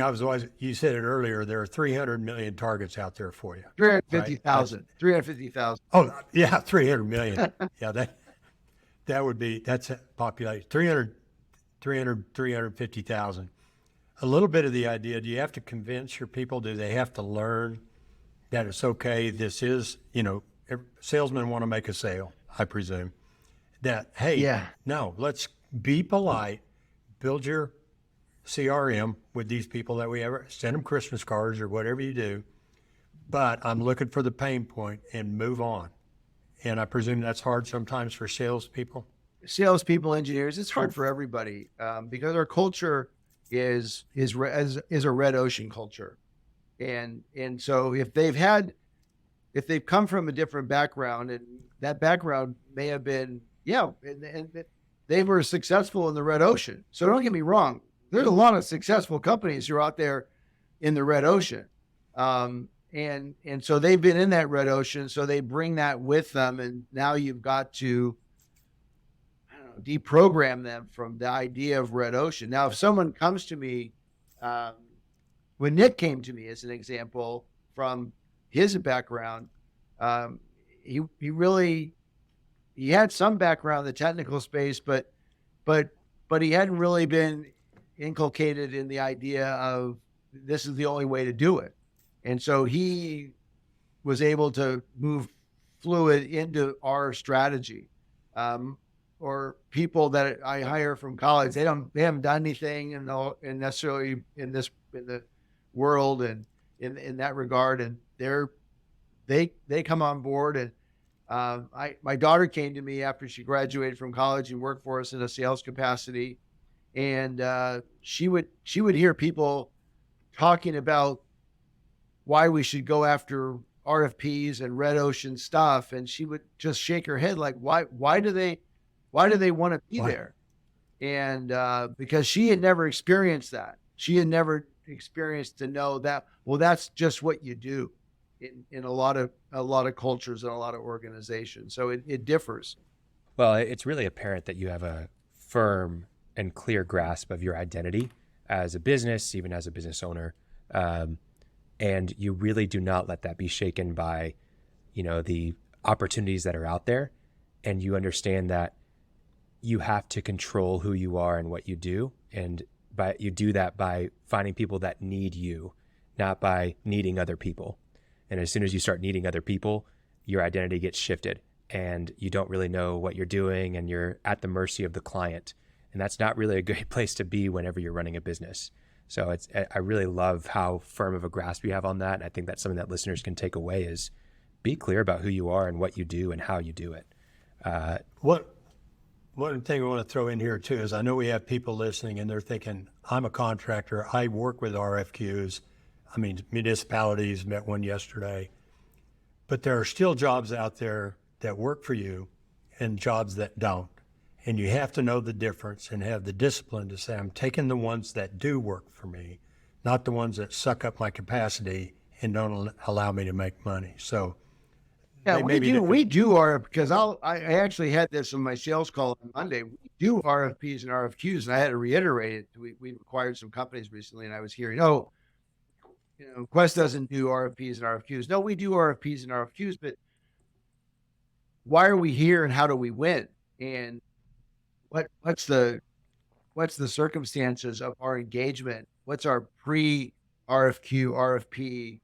you said it earlier, there are 300 million targets out there for you. 350,000. Right? 350,000. Oh, yeah, 300 million. Yeah, that's a population. 350,000. A little bit of the idea, do you have to convince your people? Do they have to learn that it's okay? This is, salesmen want to make a sale, I presume. That, hey, no, let's be polite, build your CRM with these people that we ever send them Christmas cards or whatever you do, but I'm looking for the pain point and move on. And I presume that's hard sometimes for salespeople. Engineers, it's hard for everybody because our culture is a red ocean culture, and so if they've come from a different background, and that background may have been and they were successful in the red ocean. So don't get me wrong. There's a lot of successful companies who are out there in the red ocean. And so they've been in that red ocean. So they bring that with them. And now you've got to, deprogram them from the idea of red ocean. Now, if someone comes to me, when Nick came to me as an example from his background, he had some background in the technical space, but he hadn't really been inculcated in the idea of this is the only way to do it. And so he was able to move fluid into our strategy. Or people that I hire from college, they haven't done anything in necessarily in the world and in that regard, and they're they come on board. And my daughter came to me after she graduated from college and worked for us in a sales capacity. And she would hear people talking about why we should go after RFPs and red ocean stuff, and she would just shake her head like, why do they want to be there? And because she had never experienced that. She had never experienced to know that, well, that's just what you do in a lot of cultures and a lot of organizations. So it differs. Well, it's really apparent that you have a firm and clear grasp of your identity as a business, even as a business owner. And you really do not let that be shaken by, the opportunities that are out there. And you understand that you have to control who you are and what you do. And you do that by finding people that need you, not by needing other people. And as soon as you start needing other people, your identity gets shifted and you don't really know what you're doing and you're at the mercy of the client. And that's not really a great place to be whenever you're running a business. So I really love how firm of a grasp you have on that. And I think that's something that listeners can take away is be clear about who you are and what you do and how you do it. One thing I want to throw in here too is I know we have people listening and they're thinking, I'm a contractor. I work with RFQs. I mean, municipalities, met one yesterday. But there are still jobs out there that work for you and jobs that don't. And you have to know the difference and have the discipline to say, I'm taking the ones that do work for me, not the ones that suck up my capacity and don't allow me to make money. So yeah, we do RFPs, because I actually had this on my sales call on Monday. We do RFPs and RFQs, and I had to reiterate it. We acquired some companies recently, and I was hearing, Quest doesn't do RFPs and RFQs. No, we do RFPs and RFQs, but why are we here and how do we win? And what's the circumstances of our engagement? What's our pre-RFQ, RFP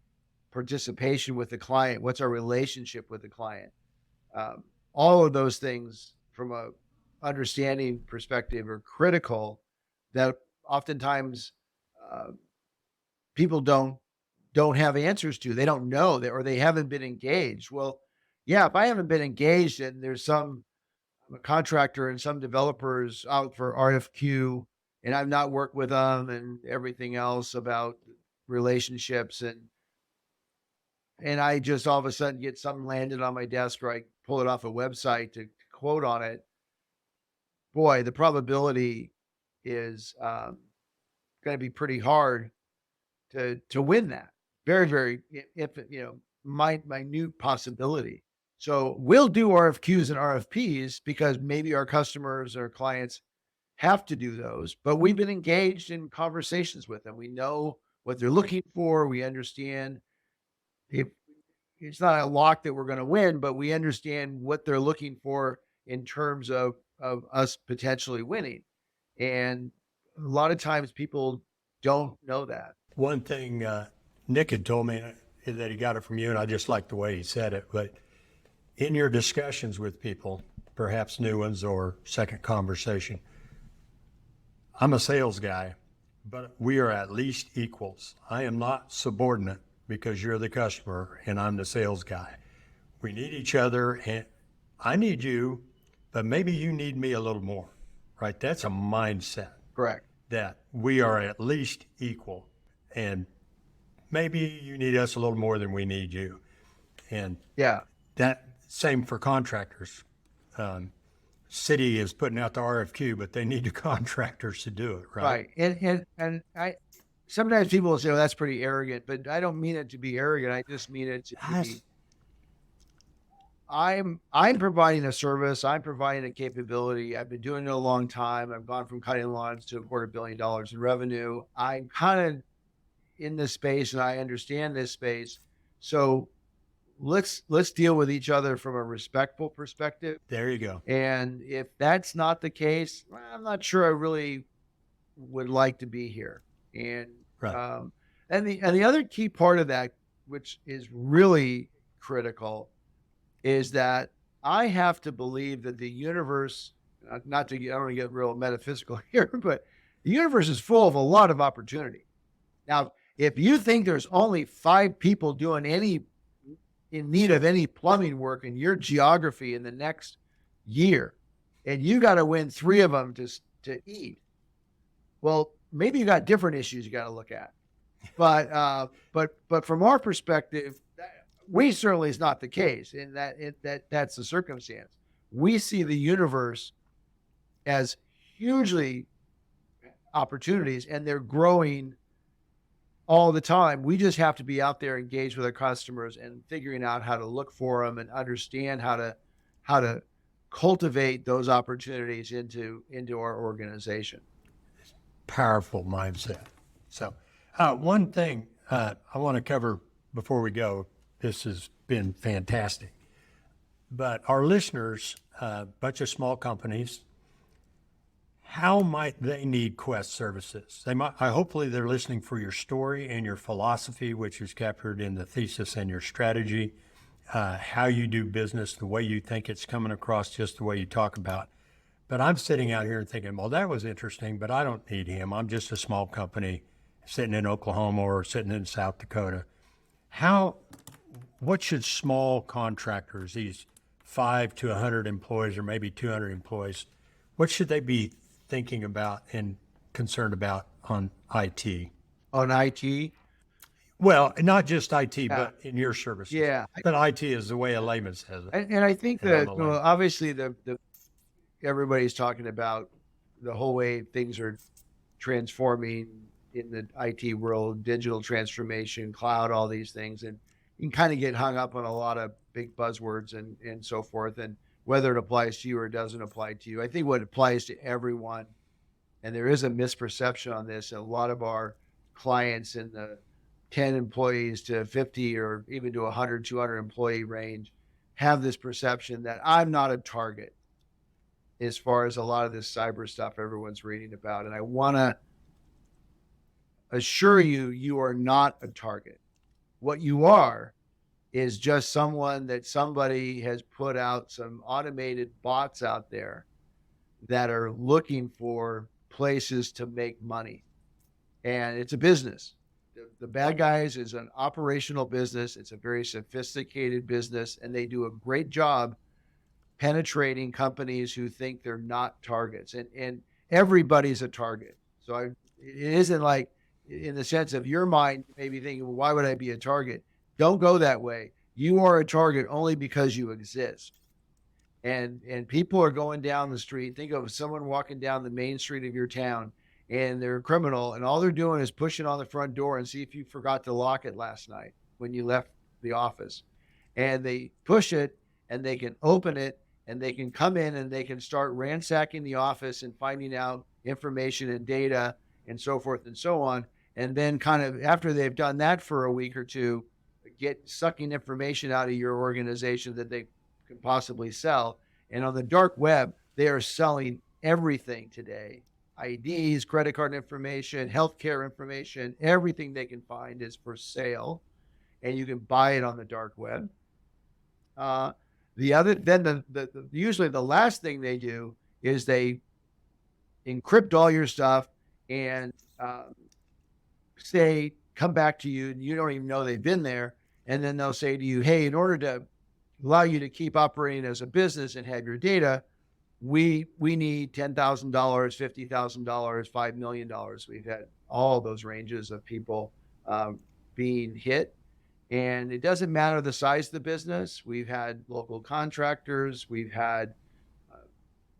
participation with the client? What's our relationship with the client? All of those things from a understanding perspective are critical that oftentimes people don't have answers to. They don't know or they haven't been engaged. Well, yeah, if I haven't been engaged and there's I'm a contractor and some developers out for RFQ and I've not worked with them and everything else about relationships, and I just all of a sudden get something landed on my desk or I pull it off a website to quote on it, boy, the probability is going to be pretty hard to win that. Very, very, minute possibility. So we'll do RFQs and RFPs because maybe our customers or clients have to do those, but we've been engaged in conversations with them. We know what they're looking for. We understand it's not a lock that we're going to win, but we understand what they're looking for in terms of us potentially winning. And a lot of times people don't know that. One thing Nick had told me that he got it from you, and I just like the way he said it, but in your discussions with people, perhaps new ones or second conversation, I'm a sales guy, but we are at least equals. I am not subordinate because you're the customer and I'm the sales guy. We need each other and I need you, but maybe you need me a little more, right? That's a mindset. Correct. That we are at least equal and maybe you need us a little more than we need you. And yeah, that same for contractors. City is putting out the RFQ, but they need the contractors to do it, right? Right. And I sometimes people will say, "Oh, that's pretty arrogant," but I don't mean it to be arrogant. I just mean it to be. I'm providing a service. I'm providing a capability. I've been doing it a long time. I've gone from cutting lawns to $250 million in revenue. I'm kind of in this space and I understand this space. So let's deal with each other from a respectful perspective. There you go. And if that's not the case, I'm not sure I really would like to be here. And right. And the other key part of that, which is really critical, is that I have to believe that the universe, I don't want to get real metaphysical here, but the universe is full of a lot of opportunity. Now, if you think there's only 5 people doing in need of any plumbing work in your geography in the next year, and you got to win 3 of them to eat. Well, maybe you got different issues you got to look at. But from our perspective, we certainly is not the case in that's the circumstance. We see the universe as hugely opportunities, and they're growing all the time. We just have to be out there engaged with our customers and figuring out how to look for them and understand how to cultivate those opportunities into our organization. Powerful mindset. So one thing I want to cover before we go, this has been fantastic, but our listeners, a bunch of small companies, how might they need Quest services? They might, hopefully they're listening for your story and your philosophy, which is captured in the thesis and your strategy, how you do business, the way you think it's coming across, just the way you talk about. But I'm sitting out here and thinking, well, that was interesting, but I don't need him. I'm just a small company sitting in Oklahoma or sitting in South Dakota. What should small contractors, these 5 to 100 employees or maybe 200 employees, what should they be thinking about and concerned about on IT? On IT? Well, not just IT, but in your services. Yeah. But IT is the way a layman says it. And I think that obviously the everybody's talking about the whole way things are transforming in the IT world, digital transformation, cloud, all these things. And you can kind of get hung up on a lot of big buzzwords and so forth, and whether it applies to you or doesn't apply to you. I think what applies to everyone, and there is a misperception on this, a lot of our clients in the 10 employees to 50 or even to 100, 200 employee range have this perception that I'm not a target as far as a lot of this cyber stuff everyone's reading about. And I want to assure you, you are not a target. What you are is just someone that somebody has put out some automated bots out there that are looking for places to make money. And it's a business. The bad guys is an operational business. It's a very sophisticated business, and they do a great job penetrating companies who think they're not targets. And everybody's a target. So it isn't like, in the sense of your mind maybe thinking, well, why would I be a target? Don't go that way. You are a target only because you exist. And people are going down the street. Think of someone walking down the main street of your town, and they're a criminal, and all they're doing is pushing on the front door and see if you forgot to lock it last night when you left the office. And they push it, and they can open it, and they can come in and they can start ransacking the office and finding out information and data and so forth and so on. And then kind of after they've done that for a week or two, get sucking information out of your organization that they can possibly sell. And on the dark web, they are selling everything today. IDs, credit card information, healthcare information, everything they can find is for sale, and you can buy it on the dark web. Usually the last thing they do is they encrypt all your stuff and say, come back to you, and you don't even know they've been there. And then they'll say to you, hey, in order to allow you to keep operating as a business and have your data, we need $10,000, $50,000, $5 million. We've had all those ranges of people being hit. And it doesn't matter the size of the business. We've had local contractors. We've had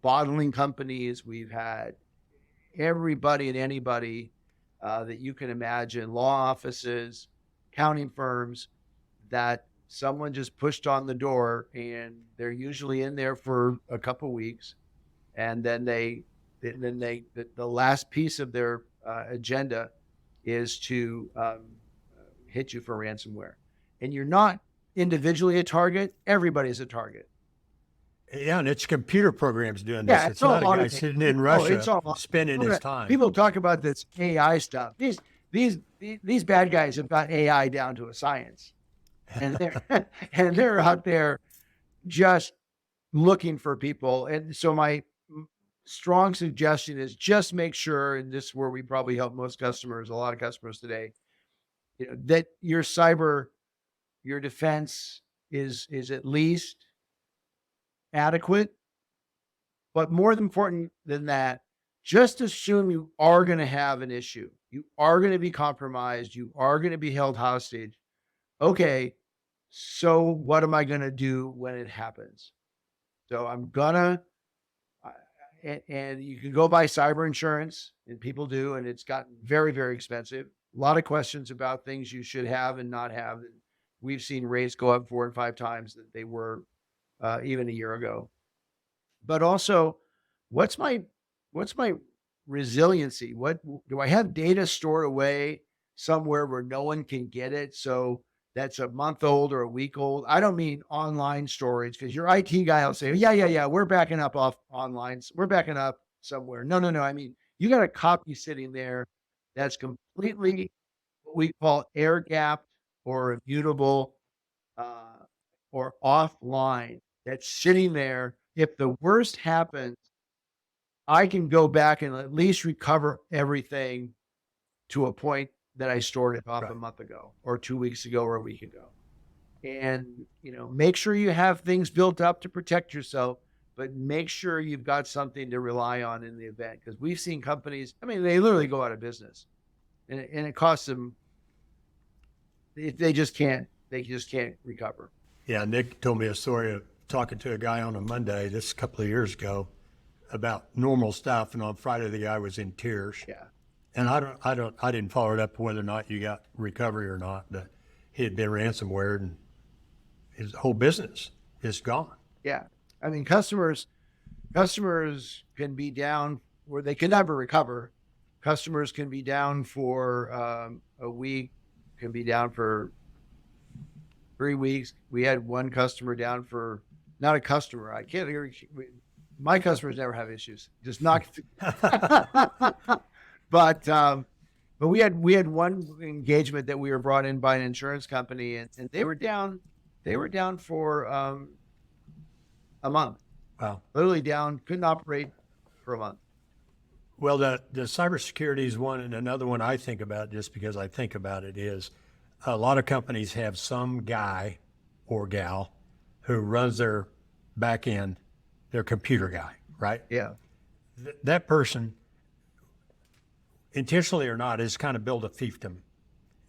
bottling companies. We've had everybody and anybody that you can imagine, law offices, accounting firms, that someone just pushed on the door, and they're usually in there for a couple weeks. And then the last piece of their agenda is to hit you for ransomware. And you're not individually a target. Everybody's a target. Yeah, and it's computer programs doing this. It's not a guy sitting in Russia spending his time. People talk about this AI stuff. These bad guys have got AI down to a science. And they're out there just looking for people. And so my strong suggestion is just make sure, and this is where we probably help most customers, a lot of customers today, that your cyber, your defense, is at least adequate. But more important than that, just assume you are going to have an issue. You are going to be compromised. You are going to be held hostage. Okay, so what am I going to do when it happens? So I'm gonna, and you can go buy cyber insurance, and people do, and it's gotten very, very expensive. A lot of questions about things you should have and not have. We've seen rates go up 4 and 5 times that they were even a year ago. But also, what's my resiliency? What do I have data stored away somewhere where no one can get it? So that's a month old or a week old. I don't mean online storage, because your IT guy will say, yeah, we're backing up off online. We're backing up somewhere. No. I mean, you got a copy sitting there that's completely what we call air gapped or immutable or offline, that's sitting there. If the worst happens, I can go back and at least recover everything to a point that I stored it off a month ago or 2 weeks ago or a week ago. And, make sure you have things built up to protect yourself, but make sure you've got something to rely on in the event. Because we've seen companies, they literally go out of business, and it costs them, they just can't recover. Yeah, Nick told me a story of talking to a guy on a Monday, this a couple of years ago, about normal stuff, and on Friday the guy was in tears. Yeah. And I didn't follow it up whether or not you got recovery or not, but he had been ransomware and his whole business is gone. Yeah. Customers can be down where they can never recover. Customers can be down for a week, can be down for 3 weeks. We had one customer down for, not a customer. I can't hear. My customers never have issues. Just not. But we had one engagement that we were brought in by an insurance company, and they were down for a month. Wow. Literally down, couldn't operate for a month. Well, the cybersecurity is one, and another one I think about just because I think about it is a lot of companies have some guy or gal who runs their back end, their computer guy, right? Yeah. That person, intentionally or not, is kind of built a fiefdom.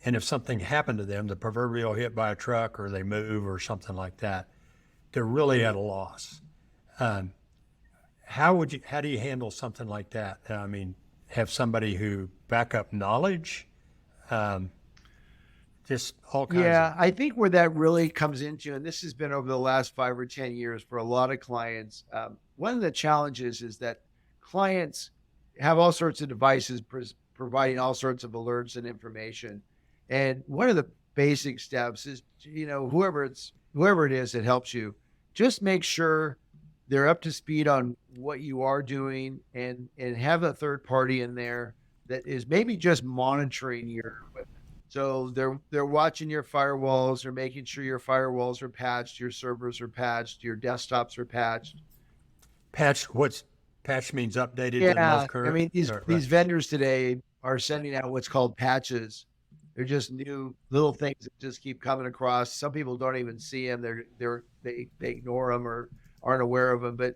And if something happened to them, the proverbial hit by a truck or they move or something like that, they're really at a loss. How do you handle something like that? Have somebody who backup knowledge, just all kinds Yeah, of. I think where that really comes into, and this has been over the last 5 or 10 years for a lot of clients, one of the challenges is that clients have all sorts of devices providing all sorts of alerts and information. And one of the basic steps is, whoever it is that helps you, just make sure they're up to speed on what you are doing, and have a third party in there that is maybe just monitoring your equipment. So they're watching your firewalls, they're making sure your firewalls are patched, your servers are patched, your desktops are patched. Patch means updated to the most current? These vendors today are sending out what's called patches. They're just new little things that just keep coming across. Some people don't even see them. They ignore them or aren't aware of them, but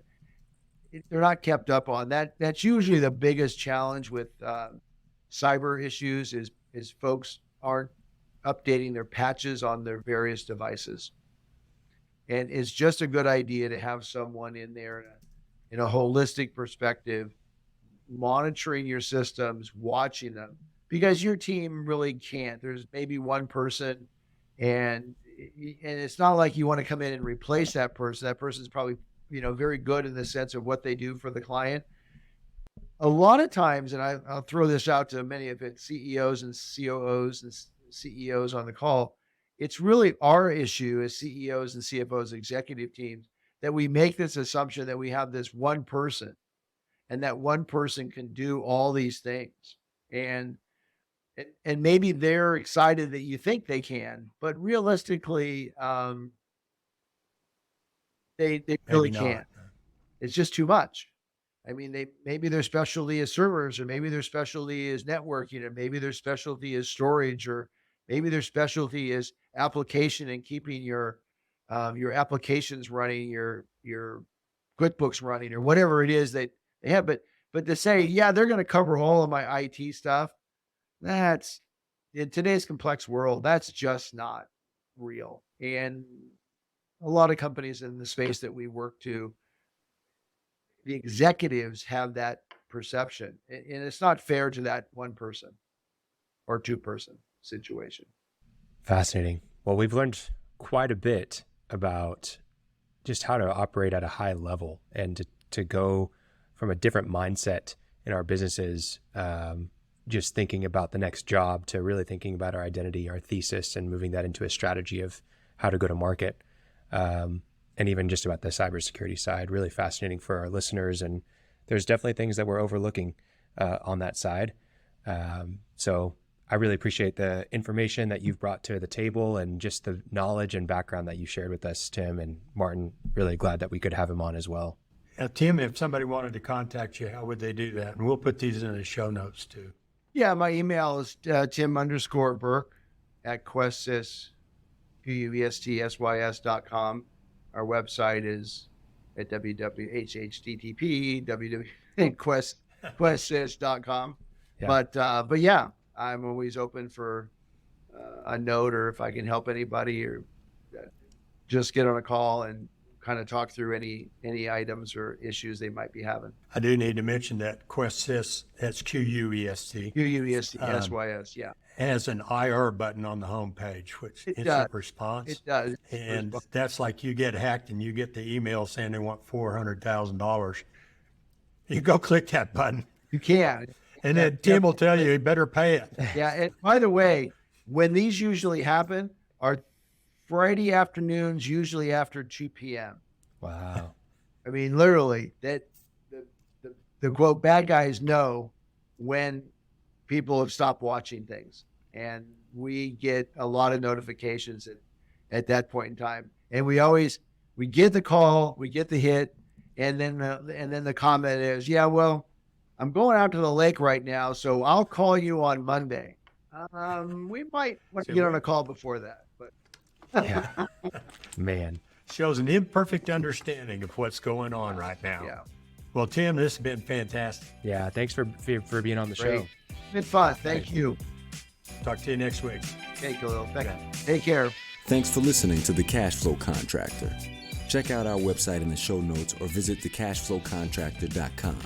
they're not kept up on. That's usually the biggest challenge with cyber issues is folks aren't updating their patches on their various devices. And it's just a good idea to have someone in there in a holistic perspective, monitoring your systems, watching them, because your team really can't. There's maybe one person, and it's not like you want to come in and replace that person. That person's probably, very good in the sense of what they do for the client. A lot of times, and I'll throw this out to many of it, CEOs and COOs and CEOs on the call, it's really our issue as CEOs and CFOs, executive teams, that we make this assumption that we have this one person, and that one person can do all these things. And maybe they're excited that you think they can, but realistically, they really can't. It's just too much. Maybe their specialty is servers, or maybe their specialty is networking, or maybe their specialty is storage, or maybe their specialty is application and keeping your your applications running, your QuickBooks running, or whatever it is that they have. But to say, yeah, they're going to cover all of my IT stuff, that's in today's complex world, that's just not real. And a lot of companies in the space that we work to, the executives have that perception, and it's not fair to that one person or two person situation. Fascinating. Well, we've learned quite a bit about just how to operate at a high level and to go from a different mindset in our businesses, just thinking about the next job, to really thinking about our identity, our thesis, and moving that into a strategy of how to go to market. And even just about the cybersecurity side, really fascinating for our listeners. And there's definitely things that we're overlooking on that side. So I really appreciate the information that you've brought to the table and just the knowledge and background that you shared with us, Tim and Martin. Really glad that we could have him on as well. Tim, if somebody wanted to contact you, how would they do that? And we'll put these in the show notes too. Yeah, my email is Tim_Burke at Questsys, QUESTSYS.com. Our website is at www.questsys.com. Yeah. But yeah, I'm always open for a note, or if I can help anybody, or just get on a call and kind of talk through any items or issues they might be having. I do need to mention that Questsys, that's QUEST. QUESTSYS, yeah. Has an IR button on the homepage, which instant response. It does. And that's like you get hacked and you get the email saying they want $400,000. You go click that button. You can. And then Tim will tell you better pay it. Yeah. And by the way, when these usually happen are Friday afternoons, usually after 2 p.m. Wow. I mean, literally, that the quote, bad guys know when people have stopped watching things. And we get a lot of notifications at that point in time. And we get the call, we get the hit, and then the comment is, yeah, well, I'm going out to the lake right now, so I'll call you on Monday. We might want to get on a call before that, but Yeah. Man. Shows an imperfect understanding of what's going on right now. yeah. Well, Tim, this has been fantastic. Yeah. Thanks for being on the Great. show. Been fun. Thank you. Talk to you next week. Thank you. Take care. Thanks for listening to The Cashflow Contractor. Check out our website in the show notes or visit thecashflowcontractor.com.